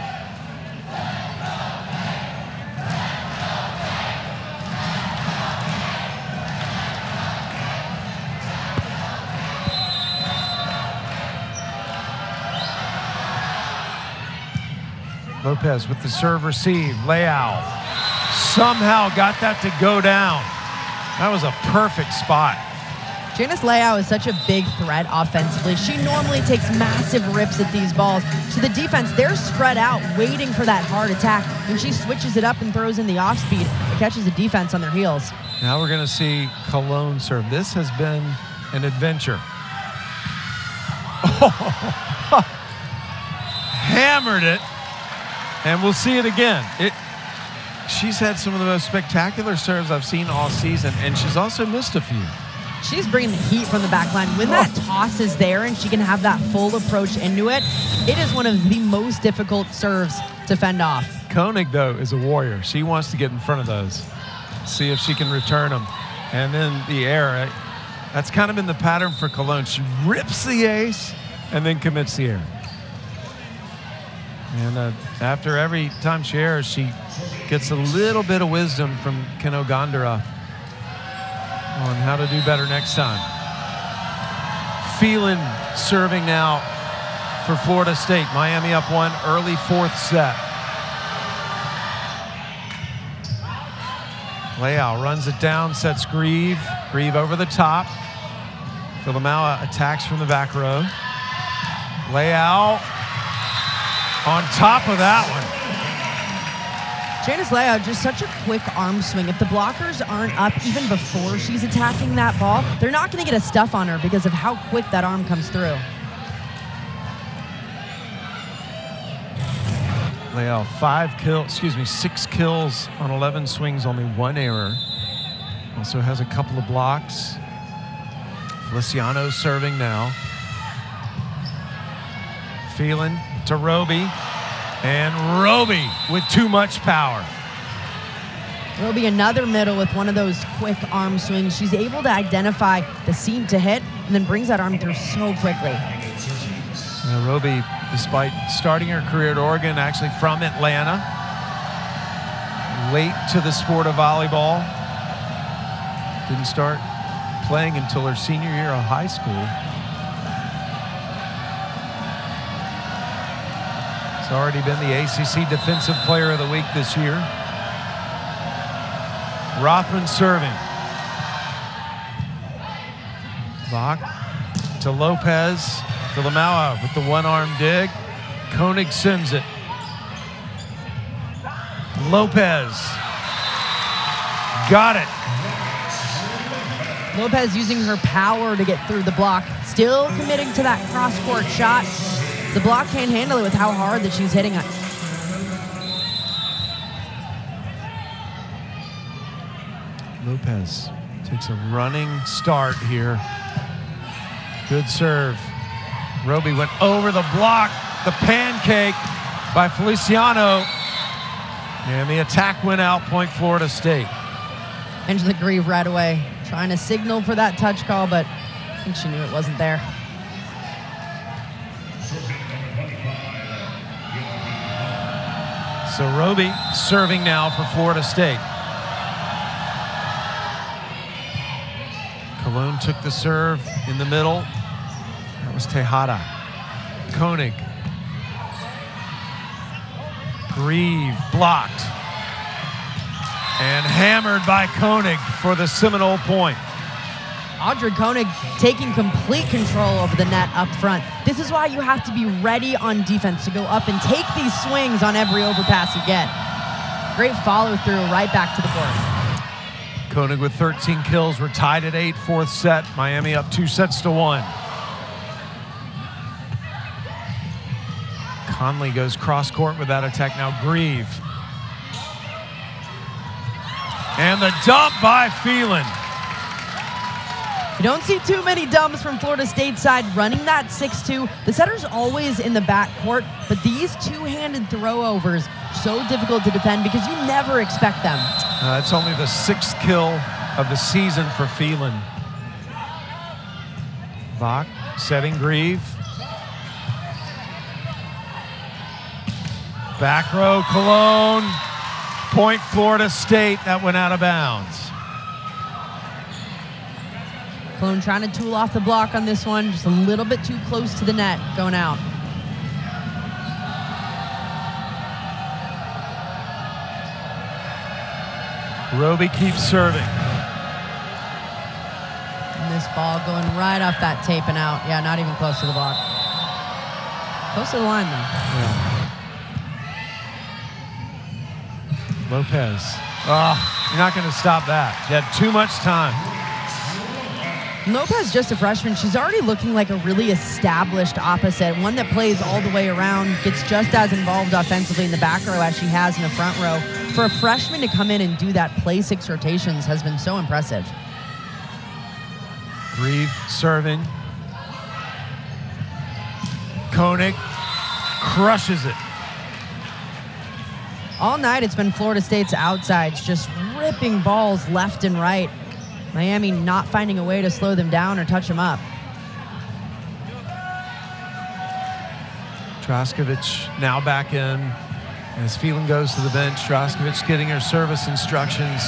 Lopez with the serve receive. Leao somehow got that to go down. That was a perfect spot. Janice Leao is such a big threat offensively. She normally takes massive rips at these balls. So the defense, they're spread out waiting for that hard attack. When she switches it up and throws in the off speed, it catches the defense on their heels. Now we're going to see Cologne serve. This has been an adventure. Oh, hammered it. And we'll see it again. She's had some of the most spectacular serves I've seen all season, and she's also missed a few. She's bringing the heat from the back line. When that toss is there and she can have that full approach into it, it is one of the most difficult serves to fend off. Koenig, though, is a warrior. She wants to get in front of those, see if she can return them. And then the air, that's kind of been the pattern for Cologne. She rips the ace and then commits the error. And after every time she errs, she gets a little bit of wisdom from Keno Gondara on how to do better next time. Phelan serving now for Florida State. Miami up one early fourth set. Leao runs it down, sets Grieve. Grieve over the top. Filamau attacks from the back row. Leao on top of that one. Janice Leao, just such a quick arm swing. If the blockers aren't up even before she's attacking that ball, they're not going to get a stuff on her because of how quick that arm comes through. Leao, 6 kills on 11 swings, only 1 error. Also has a couple of blocks. Feliciano serving now. Phelan to Roby, and Roby with too much power. Roby, another middle with one of those quick arm swings. She's able to identify the seam to hit and then brings that arm through so quickly. Roby, despite starting her career at Oregon, actually from Atlanta, late to the sport of volleyball, didn't start playing until her senior year of high school. It's already been the ACC Defensive Player of the Week this year. Rothman serving. Bach to Lopez. Filamau with the one-arm dig. Koenig sends it. Lopez. Got it. Lopez using her power to get through the block. Still committing to that cross-court shot. The block can't handle it with how hard that she's hitting it. Lopez takes a running start here. Good serve. Roby went over the block. The pancake by Feliciano. And the attack went out, point Florida State. Angela Grieve right away, trying to signal for that touch call, but I think she knew it wasn't there. So Roby serving now for Florida State. Cologne took the serve in the middle. That was Tejada. Koenig. Grieve blocked. And hammered by Koenig for the Seminole point. Audrey Koenig taking complete control over the net up front. This is why you have to be ready on defense to go up and take these swings on every overpass you get. Great follow through right back to the court. Koenig with 13 kills. We're tied at 8, fourth set. Miami up 2-1. Conley goes cross court with that attack. Now Grieve. And the dump by Phelan. You don't see too many dumps from Florida State side running that 6-2. The setter's always in the backcourt, but these two-handed throwovers so difficult to defend because you never expect them. It's only the 6th kill of the season for Phelan. Bach setting Grieve. Back row, Cologne. Point Florida State. That went out of bounds. Cologne trying to tool off the block on this one. Just a little bit too close to the net going out. Roby keeps serving. And this ball going right off that tape and out. Yeah, not even close to the block. Close to the line, though. Yeah. Lopez. Oh, you're not going to stop that. You had too much time. Lopez, just a freshman, she's already looking like a really established opposite, one that plays all the way around, gets just as involved offensively in the back row as she has in the front row. For a freshman to come in and do that, play 6 rotations, has been so impressive. Grieve serving. Koenig crushes it. All night it's been Florida State's outsides, just ripping balls left and right. Miami not finding a way to slow them down or touch them up. Draskovic now back in as Phelan goes to the bench. Draskovic getting her service instructions.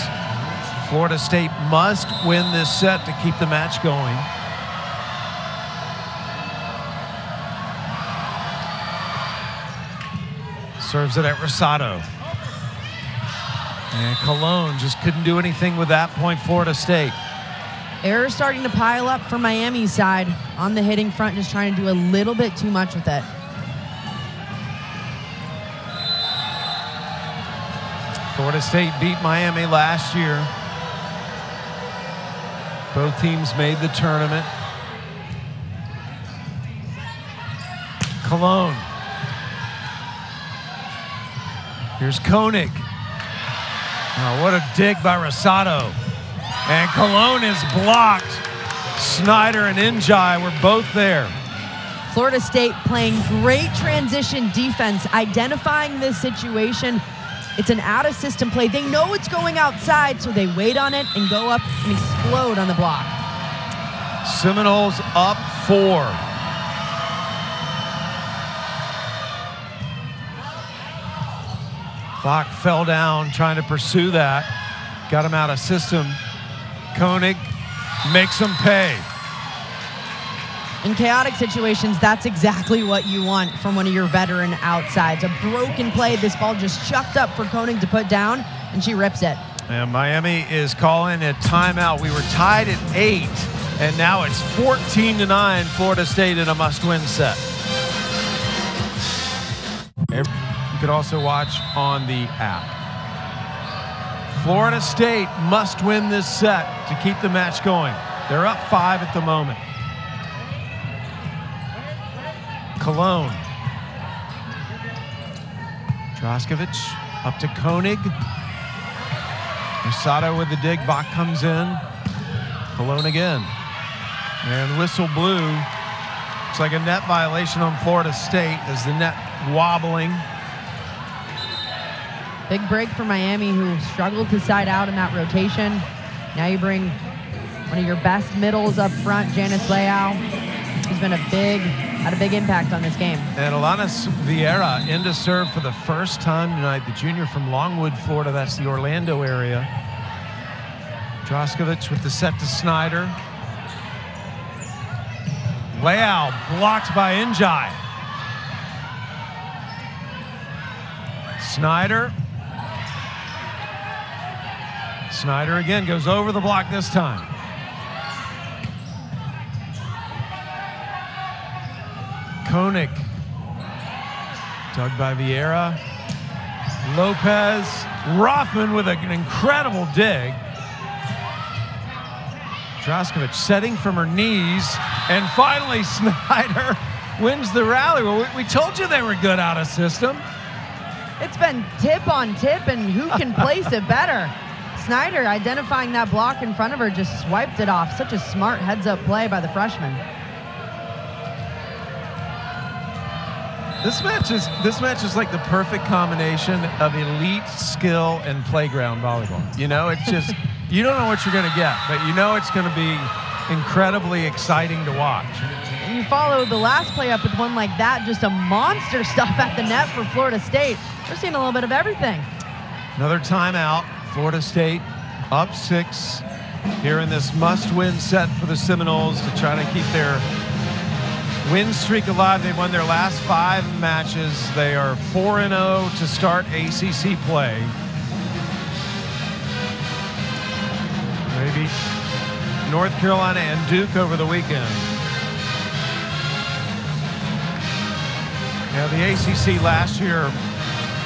Florida State must win this set to keep the match going. Serves it at Rosado. And Cologne just couldn't do anything with that point, Florida State. Errors starting to pile up for Miami's side on the hitting front, just trying to do a little bit too much with it. Florida State beat Miami last year. Both teams made the tournament. Cologne. Here's Koenig. Oh, what a dig by Rosado. And Cologne is blocked. Snyder and Njai were both there. Florida State playing great transition defense, identifying this situation. It's an out-of-system play. They know it's going outside, so they wait on it and go up and explode on the block. Seminoles up 4. Bach fell down trying to pursue that. Got him out of system. Koenig makes him pay. In chaotic situations, that's exactly what you want from one of your veteran outsides. A broken play, this ball just chucked up for Koenig to put down, and she rips it. And Miami is calling a timeout. We were tied at 8, and now it's 14-9, Florida State in a must-win set. You could also watch on the app. Florida State must win this set to keep the match going. They're up 5 at the moment. Cologne. Draskovic up to Koenig. Rosado with the dig. Bach comes in. Cologne again. And whistle blew. Looks like a net violation on Florida State as the net wobbling. Big break for Miami, who struggled to side out in that rotation. Now you bring one of your best middles up front, Janice Leal. He's been had a big impact on this game. And Alanis Vieira in to serve for the first time tonight. The junior from Longwood, Florida. That's the Orlando area. Draskovic with the set to Snyder. Leal blocked by Njai. Snyder. Snyder again goes over the block this time. Koenig. Dug by Vieira. Lopez. Rothman with an incredible dig. Draskovic setting from her knees. And finally, Snyder wins the rally. Well, we told you they were good out of system. It's been tip on tip, and who can place it better? Snyder, identifying that block in front of her, just swiped it off. Such a smart heads-up play by the freshman. This match is like the perfect combination of elite skill and playground volleyball. You know, it's just, you don't know what you're going to get, but you know it's going to be incredibly exciting to watch. And you follow the last play up with one like that, just a monster stuff at the net for Florida State. We're seeing a little bit of everything. Another timeout. Florida State up 6 here in this must-win set for the Seminoles to try to keep their win streak alive. They won their last 5 matches. They are 4-0 to start ACC play. Maybe North Carolina and Duke over the weekend. Yeah, the ACC last year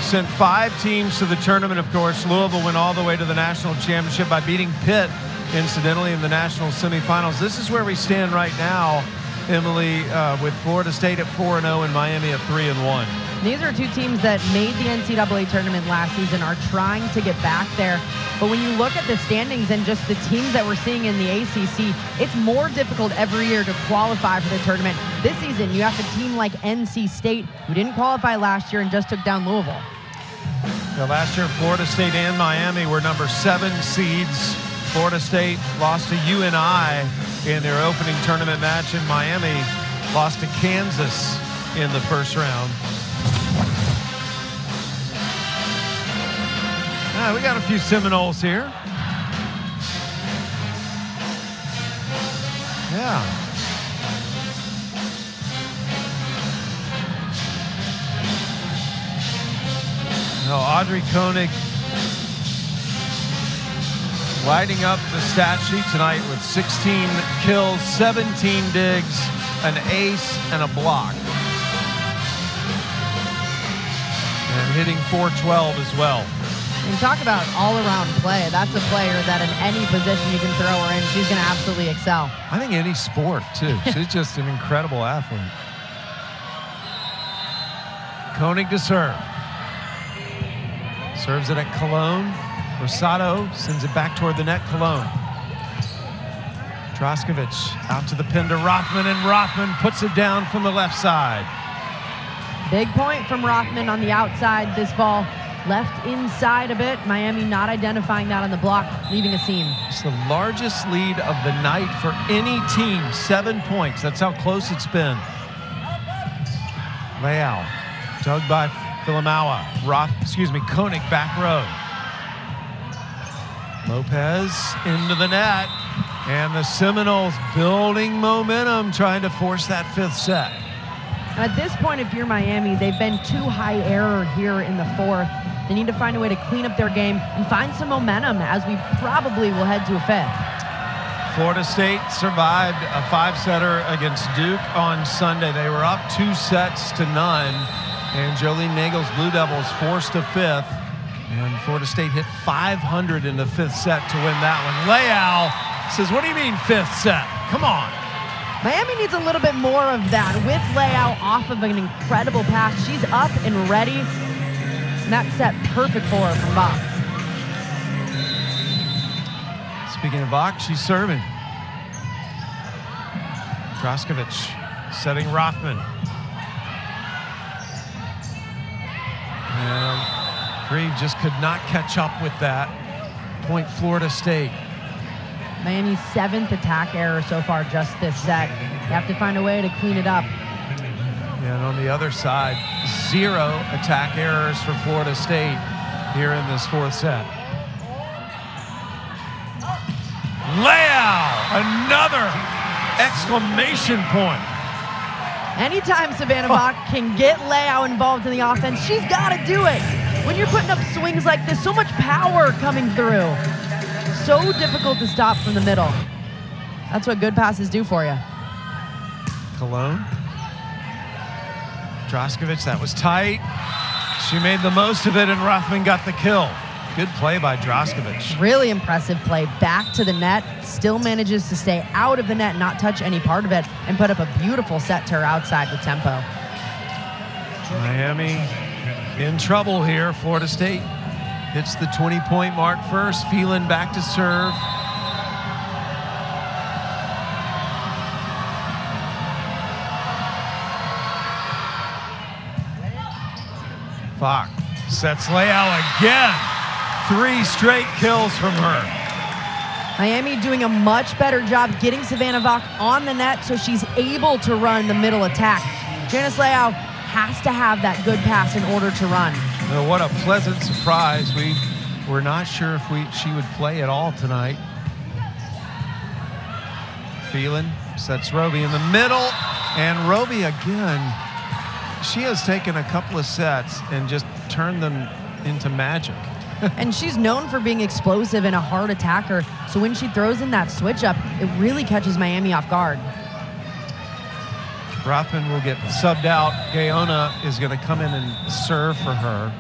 sent 5 teams to the tournament, of course. Louisville went all the way to the national championship by beating Pitt, incidentally, in the national semifinals. This is where we stand right now, Emily, with Florida State at 4-0 and Miami at 3-1. These are 2 teams that made the NCAA tournament last season, are trying to get back there. But when you look at the standings and just the teams that we're seeing in the ACC, it's more difficult every year to qualify for the tournament. This season, you have a team like NC State, who didn't qualify last year and just took down Louisville. Now, last year, Florida State and Miami were number 7 seeds. Florida State lost to UNI in their opening tournament match, and Miami lost to Kansas in the first round. We got a few Seminoles here. Yeah. No, Audrey Koenig lighting up the stat sheet tonight with 16 kills, 17 digs, an ace, and a block. And hitting .412 as well. And talk about all-around play. That's a player that in any position you can throw her in, she's going to absolutely excel. I think any sport, too. She's just an incredible athlete. Koenig to serve. Serves it at Cologne. Rosado sends it back toward the net. Cologne. Droskovic out to the pin to Rothman, and Rothman puts it down from the left side. Big point from Rothman on the outside. This ball left inside a bit. Miami not identifying that on the block, leaving a seam. It's the largest lead of the night for any team, 7 points. That's how close it's been. Leal, dug by Filamawa. Koenig back row. Lopez into the net, and the Seminoles building momentum, trying to force that 5th set. At this point, if you're Miami, they've been too high error here in the 4th. They need to find a way to clean up their game and find some momentum, as we probably will head to a 5th. Florida State survived a 5-setter against Duke on Sunday. They were up 2 sets to none, and Jolene Nagel's Blue Devils forced a 5th, and Florida State hit 500 in the 5th set to win that one. Leal says, "What do you mean 5th set? Come on." Miami needs a little bit more of that with Leal off of an incredible pass. She's up and ready, and that set perfect for her from Bach. Speaking of Bach, she's serving. Droskovic setting Rothman. And Grieve just could not catch up with that. Point Florida State. Miami's 7th attack error so far just this set. You have to find a way to clean it up. Yeah, and on the other side, 0 attack errors for Florida State here in this 4th set. Leal, another exclamation point. Anytime Savannah Bach can get Leal involved in the offense, she's got to do it. When you're putting up swings like this, so much power coming through. So difficult to stop from the middle. That's what good passes do for you. Cologne. Droskovic, that was tight. She made the most of it, and Rothman got the kill. Good play by Droskovic. Really impressive play. Back to the net. Still manages to stay out of the net, not touch any part of it, and put up a beautiful set to her outside with tempo. Miami in trouble here. Florida State hits the 20-point mark first. Phelan back to serve. Fox sets Leal again. 3 straight kills from her. Miami doing a much better job getting Savannah Vach on the net so she's able to run the middle attack. Janice Leal has to have that good pass in order to run. Well, what a pleasant surprise. We were not sure if she would play at all tonight. Phelan sets Roby in the middle, and Roby again, she has taken a couple of sets and just turned them into magic. And she's known for being explosive and a hard attacker, so when she throws in that switch up, it really catches Miami off guard. Rothman will get subbed out. Gaona is going to come in and serve for her.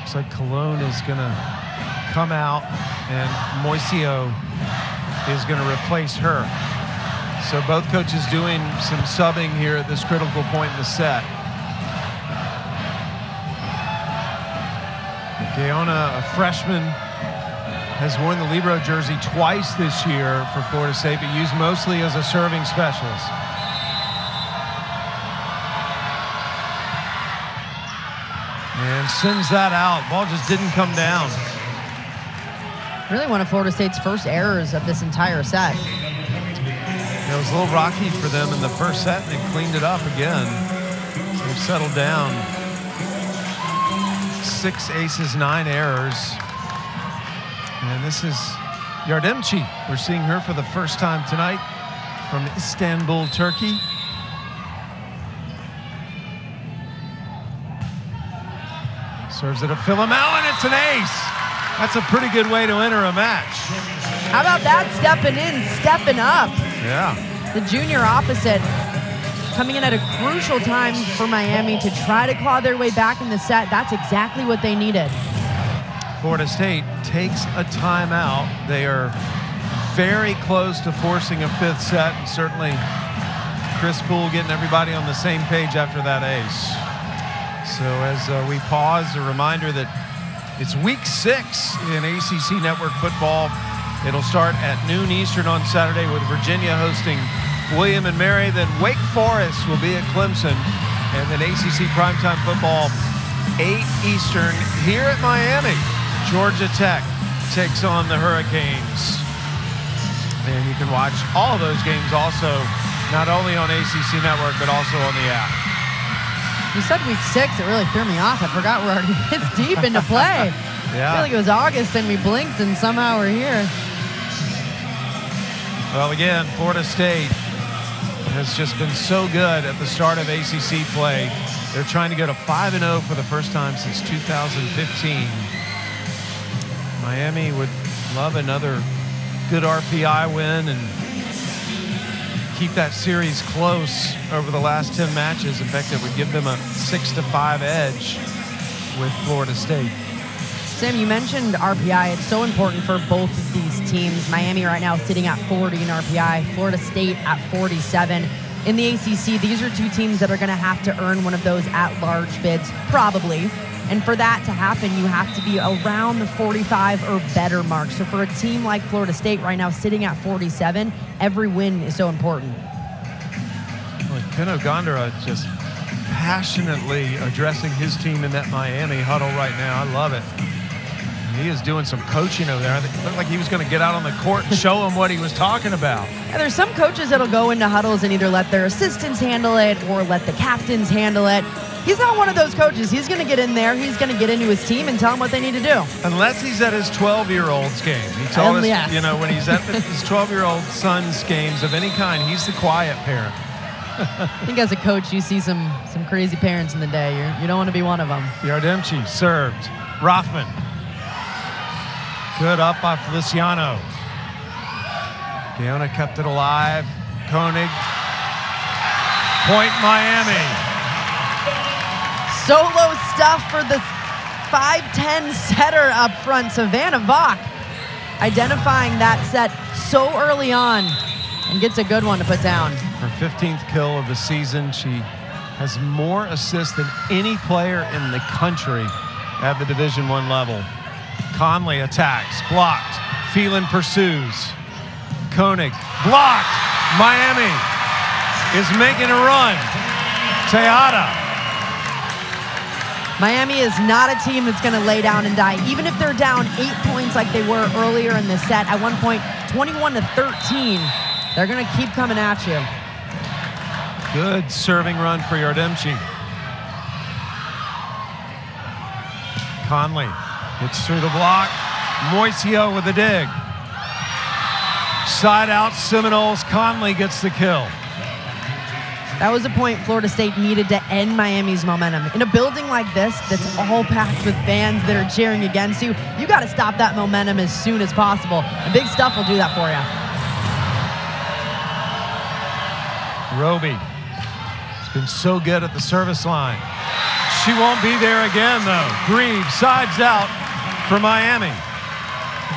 Looks like Cologne is going to come out, and Moisio is going to replace her. So both coaches doing some subbing here at this critical point in the set. Gaona, a freshman, has worn the Libero jersey twice this year for Florida State, but used mostly as a serving specialist. And sends that out. Ball just didn't come down. Really one of Florida State's first errors of this entire set. It was a little rocky for them in the first set, and they cleaned it up again. So they've settled down. 6 aces, 9 errors. And this is Yardemci. We're seeing her for the first time tonight from Istanbul, Turkey. Serves it to Philemau, and it's an ace. That's a pretty good way to enter a match. How about that? Stepping in, stepping up. Yeah. The junior opposite coming in at a crucial time for Miami to try to claw their way back in the set. That's exactly what they needed. Florida State takes a timeout. They are very close to forcing a 5th set, and certainly Chris Poole getting everybody on the same page after that ace. So as we pause, a reminder that it's week 6 in ACC Network football. It'll start at noon Eastern on Saturday with Virginia hosting William and Mary. Then Wake Forest will be at Clemson. And then ACC primetime football, 8 Eastern here at Miami. Georgia Tech takes on the Hurricanes. And you can watch all of those games also, not only on ACC Network, but also on the app. You said week 6, it really threw me off. I forgot we're already this deep into play. Yeah. I feel like it was August and we blinked and somehow we're here. Well, again, Florida State has just been so good at the start of ACC play. They're trying to go to 5-0 for the first time since 2015. Miami would love another good RPI win and keep that series close over the last 10 matches. In fact, it would give them a 6-5 edge with Florida State. Sam, you mentioned RPI. It's so important for both of these teams. Miami right now sitting at 40 in RPI, Florida State at 47. In the ACC, these are two teams that are going to have to earn one of those at-large bids, probably. And for that to happen, you have to be around the 45 or better mark. So for a team like Florida State right now sitting at 47, every win is so important. Well, Ken Ogondara just passionately addressing his team in that Miami huddle right now. I love it. He is doing some coaching over there. It looked like he was going to get out on the court and show them what he was talking about. Yeah, there's some coaches that'll go into huddles and either let their assistants handle it or let the captains handle it. He's not one of those coaches. He's going to get in there. He's going to get into his team and tell them what they need to do. Unless he's at his 12-year-old's game. He told us, yes. you know, when he's at his 12-year-old son's games of any kind, he's the quiet parent. I think as a coach, you see some crazy parents in the day. You don't want to be one of them. Yardemci served. Rothman. Good up by Feliciano. Gaona kept it alive. Koenig. Point Miami. Solo stuff for the 5'10" setter up front, Savannah Vach, identifying that set so early on and gets a good one to put down. Her 15th kill of the season. She has more assists than any player in the country at the Division I level. Conley attacks, blocked. Phelan pursues. Koenig, blocked. Miami is making a run. Tejada. Miami is not a team that's going to lay down and die. Even if they're down 8 points like they were earlier in the set, at one point 21-13, they're going to keep coming at you. Good serving run for Yardemchi. Conley hits through the block. Moisio with a dig. Side out Seminoles. Conley gets the kill. That was a point Florida State needed to end Miami's momentum. In a building like this that's all packed with fans that are cheering against you, you got to stop that momentum as soon as possible. And Big Stuff will do that for you. Roby has been so good at the service line. She won't be there again, though. Grieve sides out for Miami.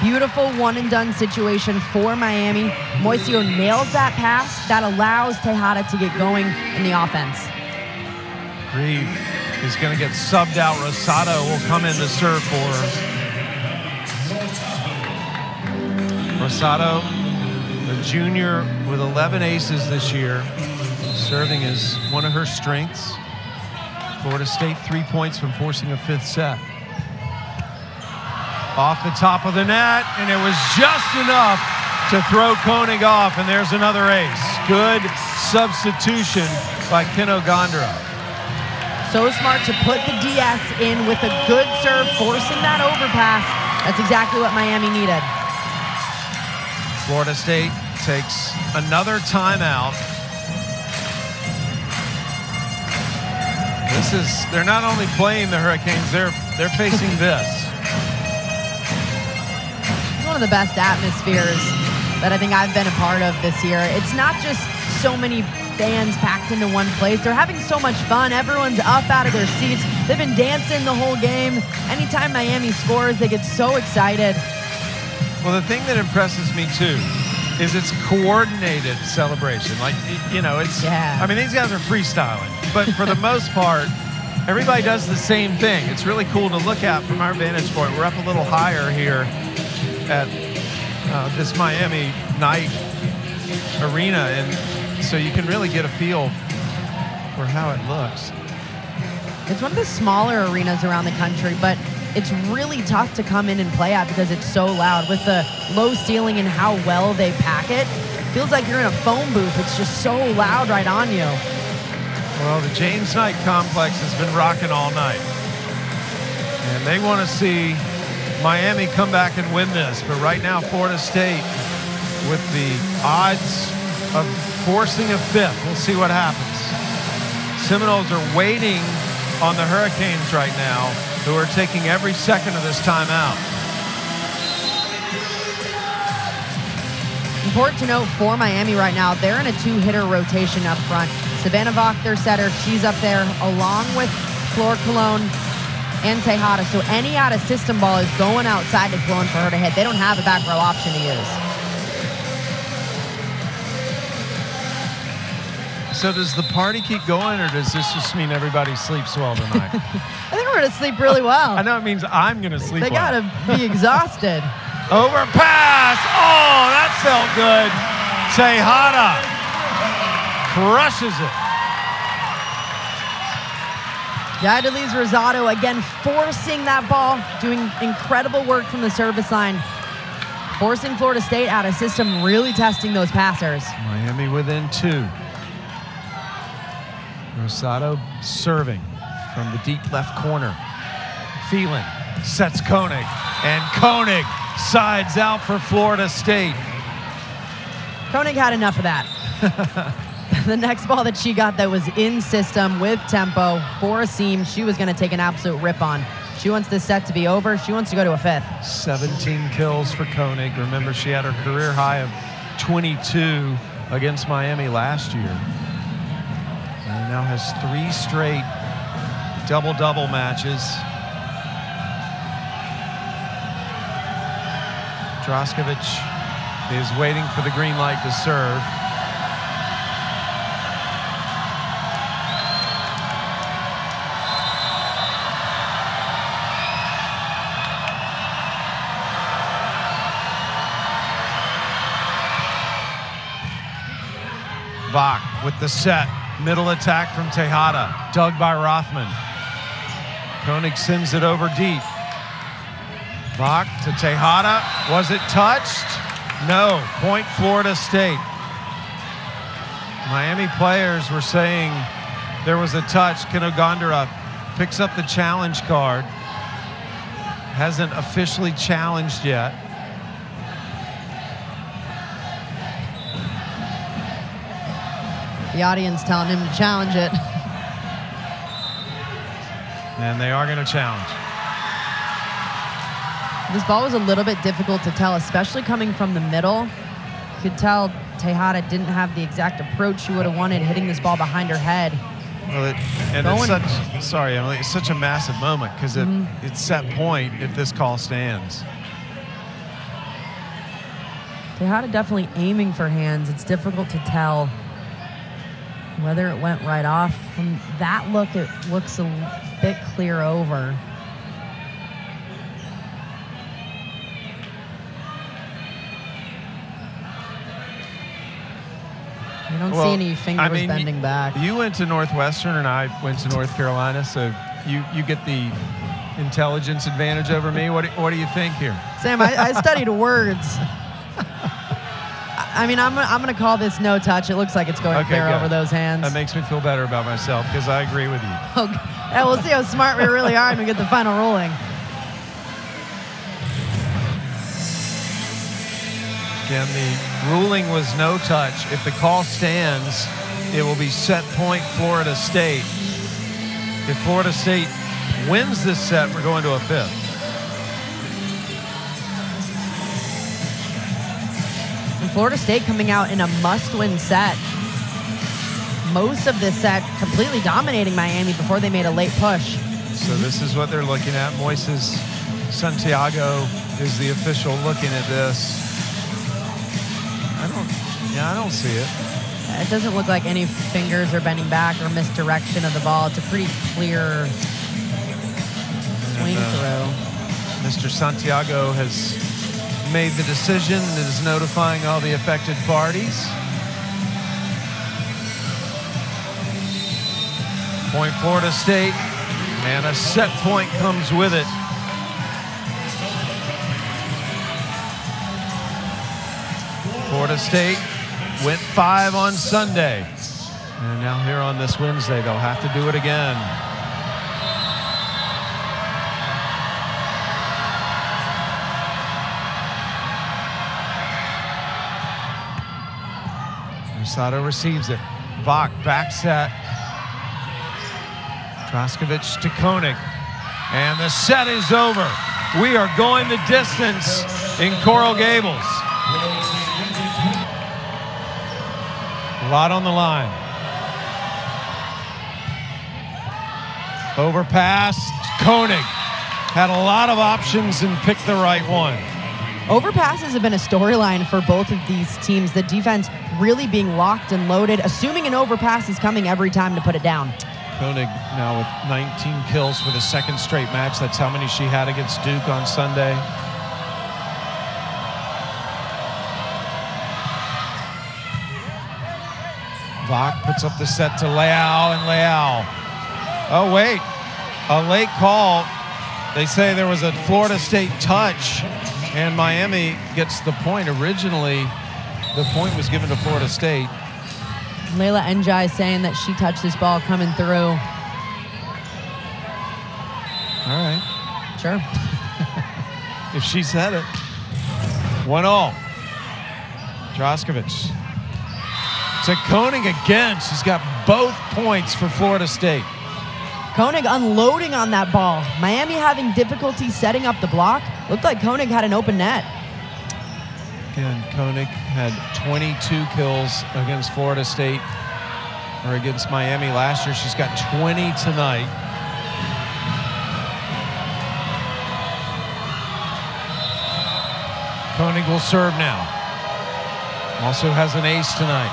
Beautiful one-and-done situation for Miami. Moisio nails that pass that allows Tejada to get going in the offense. Grieve is going to get subbed out. Rosado will come in to serve for her. Rosado, a junior with 11 aces this year. Serving is one of her strengths. Florida State 3 points from forcing a 5th set. Off the top of the net, and it was just enough to throw Koenig off, and there's another ace. Good substitution by Keno Gondra. So smart to put the DS in with a good serve, forcing that overpass. That's exactly what Miami needed. Florida State takes another timeout. They're not only playing the Hurricanes, they're facing this. It's one of the best atmospheres that I think I've been a part of this year. It's not just so many fans packed into one place. They're having so much fun. Everyone's up out of their seats. They've been dancing the whole game. Anytime Miami scores, they get so excited. Well, the thing that impresses me too is it's coordinated celebration. Like, you know, it's, yeah. I mean, these guys are freestyling, but for the most part, everybody does the same thing. It's really cool to look at from our vantage point. We're up a little higher here at this Miami night arena, and so you can really get a feel for how it looks. It's one of the smaller arenas around the country, but it's really tough to come in and play at because it's so loud. With the low ceiling and how well they pack it, it feels like you're in a phone booth. It's just so loud right on you. Well, the James Knight Complex has been rocking all night, and they want to see Miami come back and win this. But right now, Florida State, with the odds of forcing a 5th, we'll see what happens. Seminoles are waiting on the Hurricanes right now, who are taking every second of this timeout. Important to note for Miami right now, they're in a 2-hitter rotation up front. Savannah Vaught, their setter, she's up there along with Flor Colon and Tejada. So any out-of-system ball is going outside to Colon for her to hit. They don't have a back row option to use. So does the party keep going, or does this just mean everybody sleeps well tonight? I think we're going to sleep really well. I know it means I'm going to sleep well. They got to be exhausted. Overpass. Oh, that felt good. Tejada crushes it. Jadeliz Rosado again forcing that ball, doing incredible work from the service line. Forcing Florida State out of system, really testing those passers. Miami within 2. Rosado serving from the deep left corner. Phelan sets Koenig, and Koenig sides out for Florida State. Koenig had enough of that. The next ball that she got that was in system with tempo for a seam, she was going to take an absolute rip on. She wants this set to be over. She wants to go to a 5th. 17 kills for Koenig. Remember, she had her career high of 22 against Miami last year. And now has 3 straight double-double matches. Draskovic is waiting for the green light to serve. Vach with the set. Middle attack from Tejada, dug by Rothman. Koenig sends it over deep. Vach to Tejada. Was it touched? No. Point Florida State. Miami players were saying there was a touch. Kinogandara picks up the challenge card. Hasn't officially challenged yet. The audience telling him to challenge it. And they are going to challenge. This ball was a little bit difficult to tell, especially coming from the middle. You could tell Tejada didn't have the exact approach she would have wanted, hitting this ball behind her head. Well, Emily, it's such a massive moment because it's set point if this call stands. Tejada definitely aiming for hands. It's difficult to tell whether it went right off. From that look, it looks a bit clear over. I don't see any fingers bending back. You went to Northwestern and I went to North Carolina, so you get the intelligence advantage over me. What do you think here? Sam, I studied words. I mean, I'm going to call this no touch. It looks like it's going clear over those hands. That makes me feel better about myself because I agree with you. Okay. Yeah, we'll see how smart we really are when we get the final ruling. Again, the ruling was no touch. If the call stands, it will be set point Florida State. If Florida State wins this set, we're going to a fifth. And Florida State coming out in a must-win set. Most of this set completely dominating Miami before they made a late push. So this is what they're looking at. Moises Santiago is the official looking at this. I don't see it. It doesn't look like any fingers are bending back or misdirection of the ball. It's a pretty clear swing through. Mr. Santiago has made the decision and is notifying all the affected parties. Point Florida State, and a set point comes with it. Florida State went 5 on Sunday. And now here on this Wednesday, they'll have to do it again. Rosado receives it. Vach back set. Draskovic to Koenig. And the set is over. We are going the distance in Coral Gables. A lot on the line. Overpass. Koenig had a lot of options and picked the right one. Overpasses have been a storyline for both of these teams. The defense really being locked and loaded, assuming an overpass is coming every time to put it down. Koenig now with 19 kills for the second straight match. That's how many she had against Duke on Sunday. Vach puts up the set to Leao, and Leao. Oh, wait. A late call. They say there was a Florida State touch, and Miami gets the point. Originally, the point was given to Florida State. Layla Njai saying that she touched this ball coming through. All right. Sure. If she said it. 1-0. Draskovic. To Koenig again. She's got both points for Florida State. Koenig unloading on that ball. Miami having difficulty setting up the block. Looked like Koenig had an open net. Again, Koenig had 22 kills against Florida State, or against Miami last year. She's got 20 tonight. Koenig will serve now. Also has an ace tonight.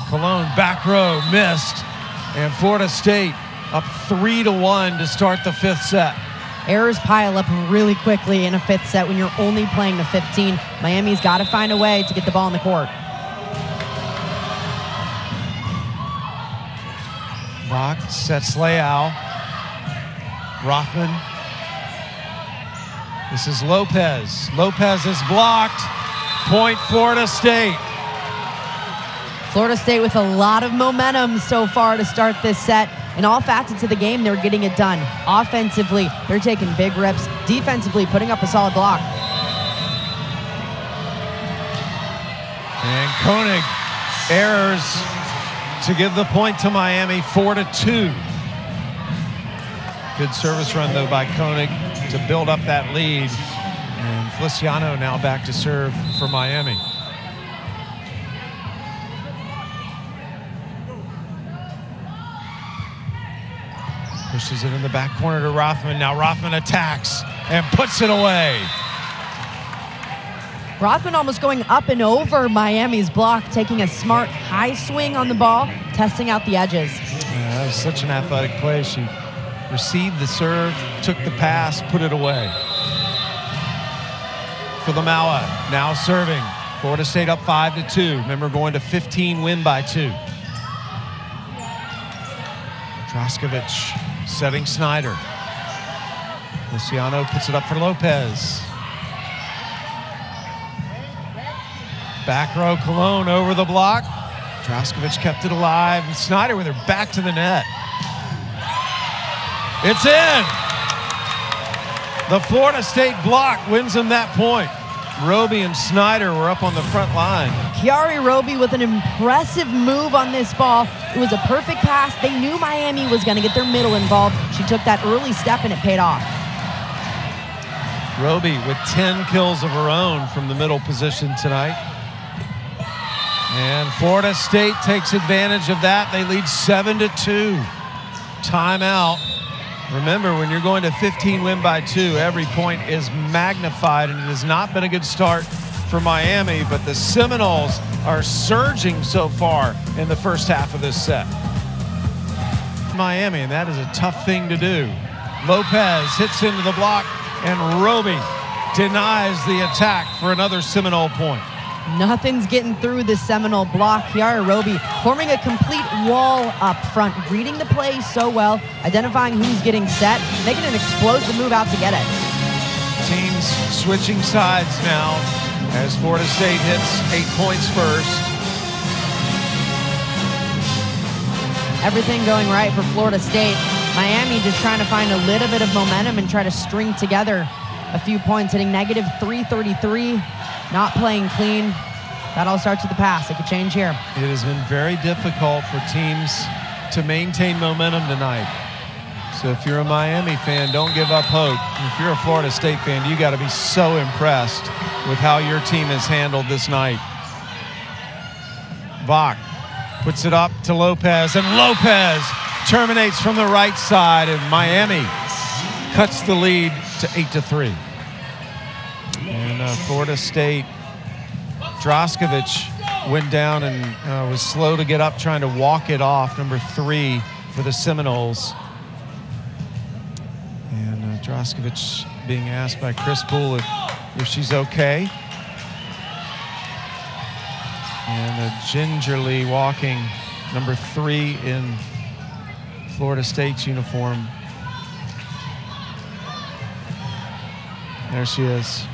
Cologne back row missed, and Florida State up 3-1 to start the fifth set. Errors pile up really quickly in a fifth set when you're only playing to 15. Miami's got to find a way to get the ball in the court. Bach sets Leal. Rothman. This is Lopez. Lopez is blocked. Point Florida State. Florida State with a lot of momentum so far to start this set. In all facets of the game, they're getting it done. Offensively, they're taking big rips. Defensively, putting up a solid block. And Koenig errors to give the point to Miami, 4-2. Good service run, though, by Koenig to build up that lead. And Feliciano now back to serve for Miami. Pushes it in the back corner to Rothman. Now Rothman attacks and puts it away. Rothman almost going up and over Miami's block, taking a smart high swing on the ball, testing out the edges. Yeah, that was such an athletic play. She received the serve, took the pass, put it away. For the Mala, now serving. Florida State up 5-2. Remember, going to 15, win by 2. Draskovic setting Snyder. Luciano puts it up for Lopez. Back row, Cologne over the block. Draskovic kept it alive, and Snyder with her back to the net. It's in! The Florida State block wins them that point. Roby and Snyder were up on the front line. Chiari Roby with an impressive move on this ball. It was a perfect pass. They knew Miami was going to get their middle involved. She took that early step and it paid off. Roby with 10 kills of her own from the middle position tonight. And Florida State takes advantage of that. They lead 7-2. Timeout. Remember, when you're going to 15, win by 2, every point is magnified, and it has not been a good start for Miami, but the Seminoles are surging so far in the first half of this set. Miami, and that is a tough thing to do. Lopez hits into the block, and Roby denies the attack for another Seminole point. Nothing's getting through the Seminole block. Chiari Roby forming a complete wall up front, reading the play so well, identifying who's getting set, making an explosive move out to get it. Teams switching sides now as Florida State hits 8 points first. Everything going right for Florida State. Miami just trying to find a little bit of momentum and try to string together a few points, hitting negative 333. Not playing clean. That all starts with the pass. It could change here. It has been very difficult for teams to maintain momentum tonight. So if you're a Miami fan, don't give up hope. If you're a Florida State fan, you got to be so impressed with how your team has handled this night. Bach puts it up to Lopez, and Lopez terminates from the right side, and Miami cuts the lead to 8-3. And Florida State, Draskovic went down and was slow to get up, trying to walk it off, number 3 for the Seminoles. And Draskovic being asked by Chris Poole if she's okay. And gingerly walking, number 3 in Florida State's uniform. There she is.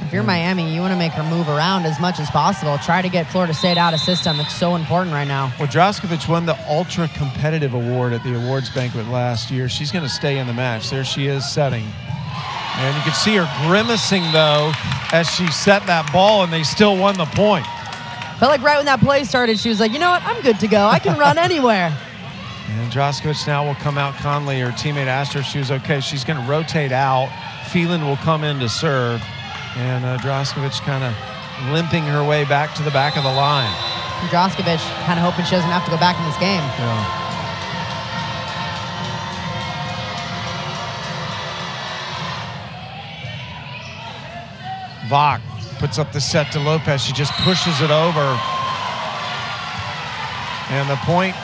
If you're Miami, you want to make her move around as much as possible. Try to get Florida State out of system. It's so important right now. Well, Draskovic won the Ultra Competitive Award at the awards banquet last year. She's going to stay in the match. There she is setting. And you can see her grimacing, though, as she set that ball, and they still won the point. Felt like right when that play started, she was like, you know what, I'm good to go. I can run anywhere. And Draskovic now will come out. Conley, her teammate, asked her if she was okay. She's going to rotate out. Phelan will come in to serve. And Draskovic kind of limping her way back to the back of the line. Draskovic kind of hoping she doesn't have to go back in this game. Yeah. Vach puts up the set to Lopez. She just pushes it over. And the point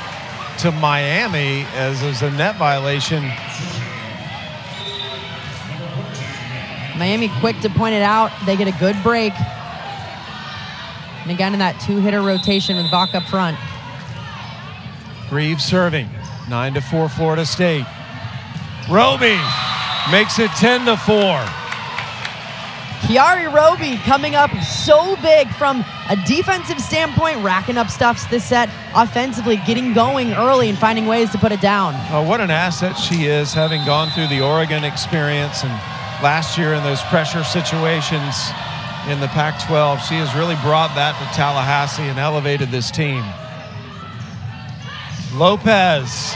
to Miami as there's a net violation. Miami quick to point it out. They get a good break. And again, in that two-hitter rotation with Vach up front. Greaves serving. 9-4 Florida State. Roby makes it 10-4. Kiari Roby coming up so big from a defensive standpoint, racking up stuffs this set, offensively getting going early and finding ways to put it down. Oh, what an asset she is, having gone through the Oregon experience and last year in those pressure situations in the Pac-12. She has really brought that to Tallahassee and elevated this team. Lopez.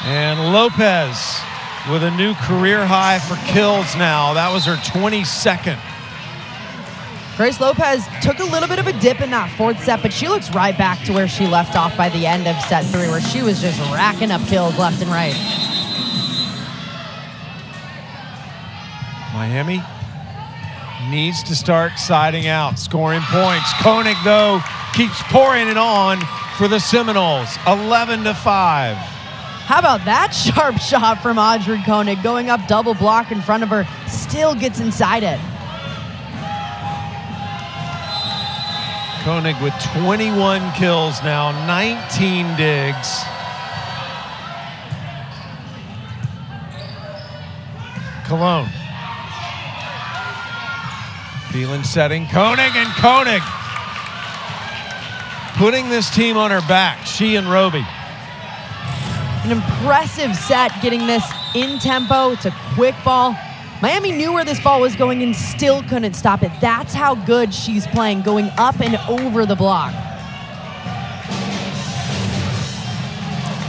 And Lopez with a new career high for kills now. That was her 22nd. Grace Lopez took a little bit of a dip in that fourth set, but she looks right back to where she left off by the end of set 3, where she was just racking up kills left and right. Miami needs to start siding out, scoring points. Koenig, though, keeps pouring it on for the Seminoles, 11-5. How about that sharp shot from Audrey Koenig, going up double block in front of her, still gets inside it. Koenig with 21 kills now, 19 digs. Cologne. Phelan setting, Koenig, and Koenig putting this team on her back, she and Roby. An impressive set, getting this in tempo. It's a quick ball. Miami knew where this ball was going and still couldn't stop it. That's how good she's playing, going up and over the block.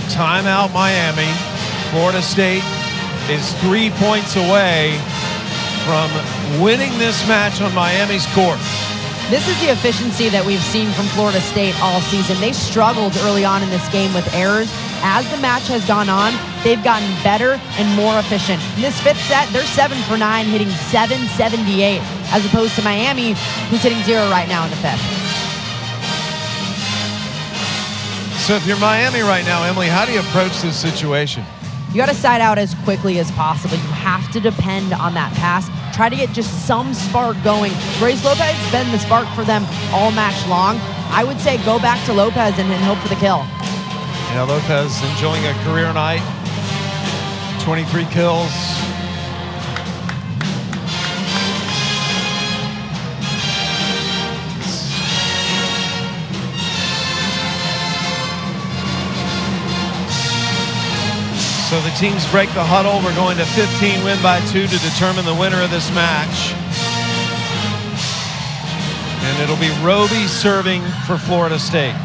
Timeout Miami. Florida State is 3 points away from winning this match on Miami's court. This is the efficiency that we've seen from Florida State all season. They struggled early on in this game with errors. As the match has gone on, they've gotten better and more efficient. In this fifth set, they're 7 for 9, hitting .778, as opposed to Miami, who's hitting 0 right now in the fifth. So if you're Miami right now, Emily, how do you approach this situation? You got to side out as quickly as possible. You have to depend on that pass. Try to get just some spark going. Grace Lopez has been the spark for them all match long. I would say go back to Lopez and hope for the kill. Yeah, Lopez enjoying a career night. 23 kills. So the teams break the huddle. We're going to 15, win by 2 to determine the winner of this match. And it'll be Roby serving for Florida State.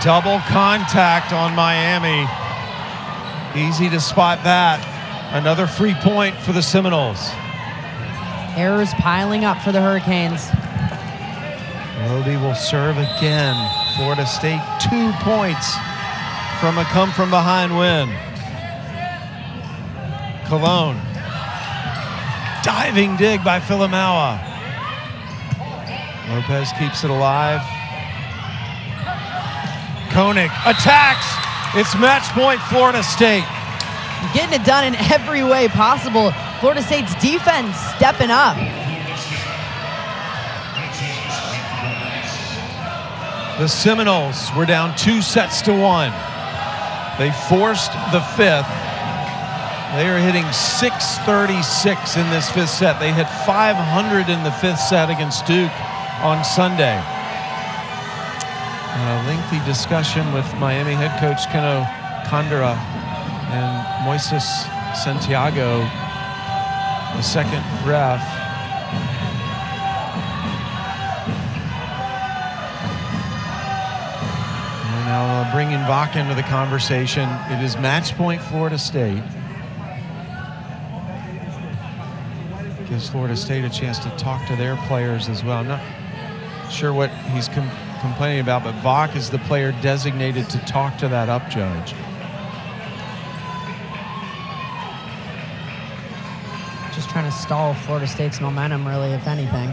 Double contact on Miami. Easy to spot that. Another free point for the Seminoles. Errors piling up for the Hurricanes. Roby will serve again. Florida State 2 points from a come-from-behind win. Cologne. Diving dig by Filamaua. Lopez keeps it alive. Koenig attacks. It's match point Florida State. Getting it done in every way possible. Florida State's defense stepping up. The Seminoles were down 2-1. They forced the fifth. They are hitting .636 in this fifth set. They hit .500 in the fifth set against Duke on Sunday. A lengthy discussion with Miami head coach Keno Condora and Moises Santiago, the second ref. And now bringing Vach into the conversation. It is match point Florida State. Gives Florida State a chance to talk to their players as well. I'm not sure what he's complaining about, but Vach is the player designated to talk to that up judge. Just trying to stall Florida State's momentum, really, if anything.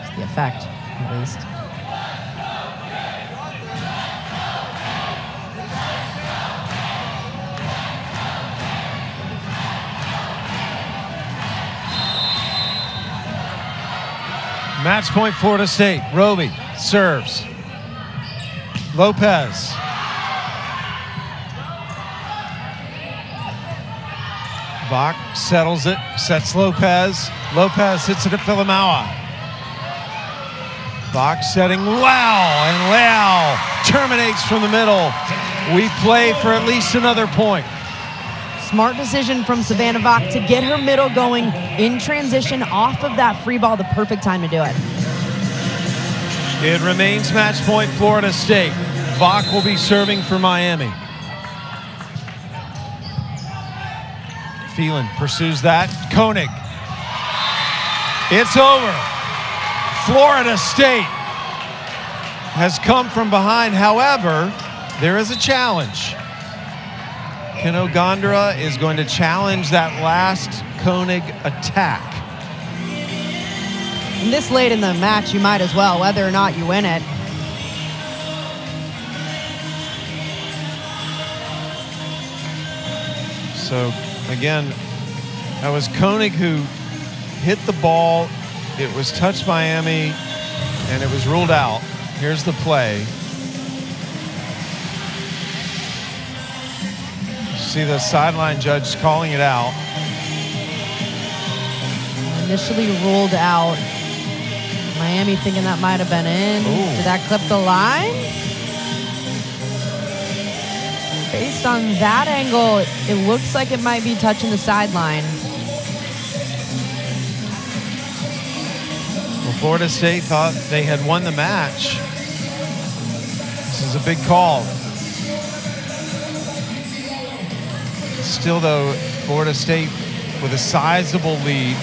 It's the effect, at least. Match point, Florida State. Roby serves. Lopez. Vach settles it, sets Lopez. Lopez hits it at Filamaua. Vach setting Lau, and Lau terminates from the middle. We play for at least another point. Smart decision from Savannah Vach to get her middle going in transition off of that free ball, the perfect time to do it. It remains match point, Florida State. Vach will be serving for Miami. Phelan pursues that. Koenig. It's over. Florida State has come from behind. However, there is a challenge. Keno Gondra is going to challenge that last Koenig attack. And this late in the match, you might as well, whether or not you win it. So, again, that was Koenig who hit the ball. It was touched Miami, and it was ruled out. Here's the play. See the sideline judge calling it out. Initially ruled out. Miami thinking that might have been in. Ooh. Did that clip the line? Based on that angle, it looks like it might be touching the sideline. Well, Florida State thought they had won the match. This is a big call. Still, though, Florida State with a sizable lead.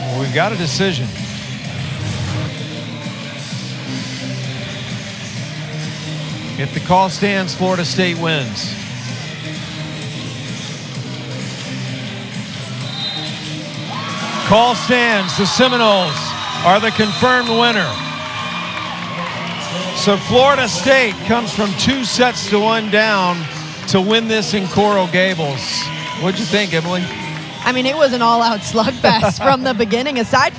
Well, we've got a decision. If the call stands, Florida State wins. Call stands. The Seminoles are the confirmed winner. So Florida State comes from 2 sets to 1 down to win this in Coral Gables. What'd you think, Emily? I mean, it was an all-out slugfest from the beginning. Aside from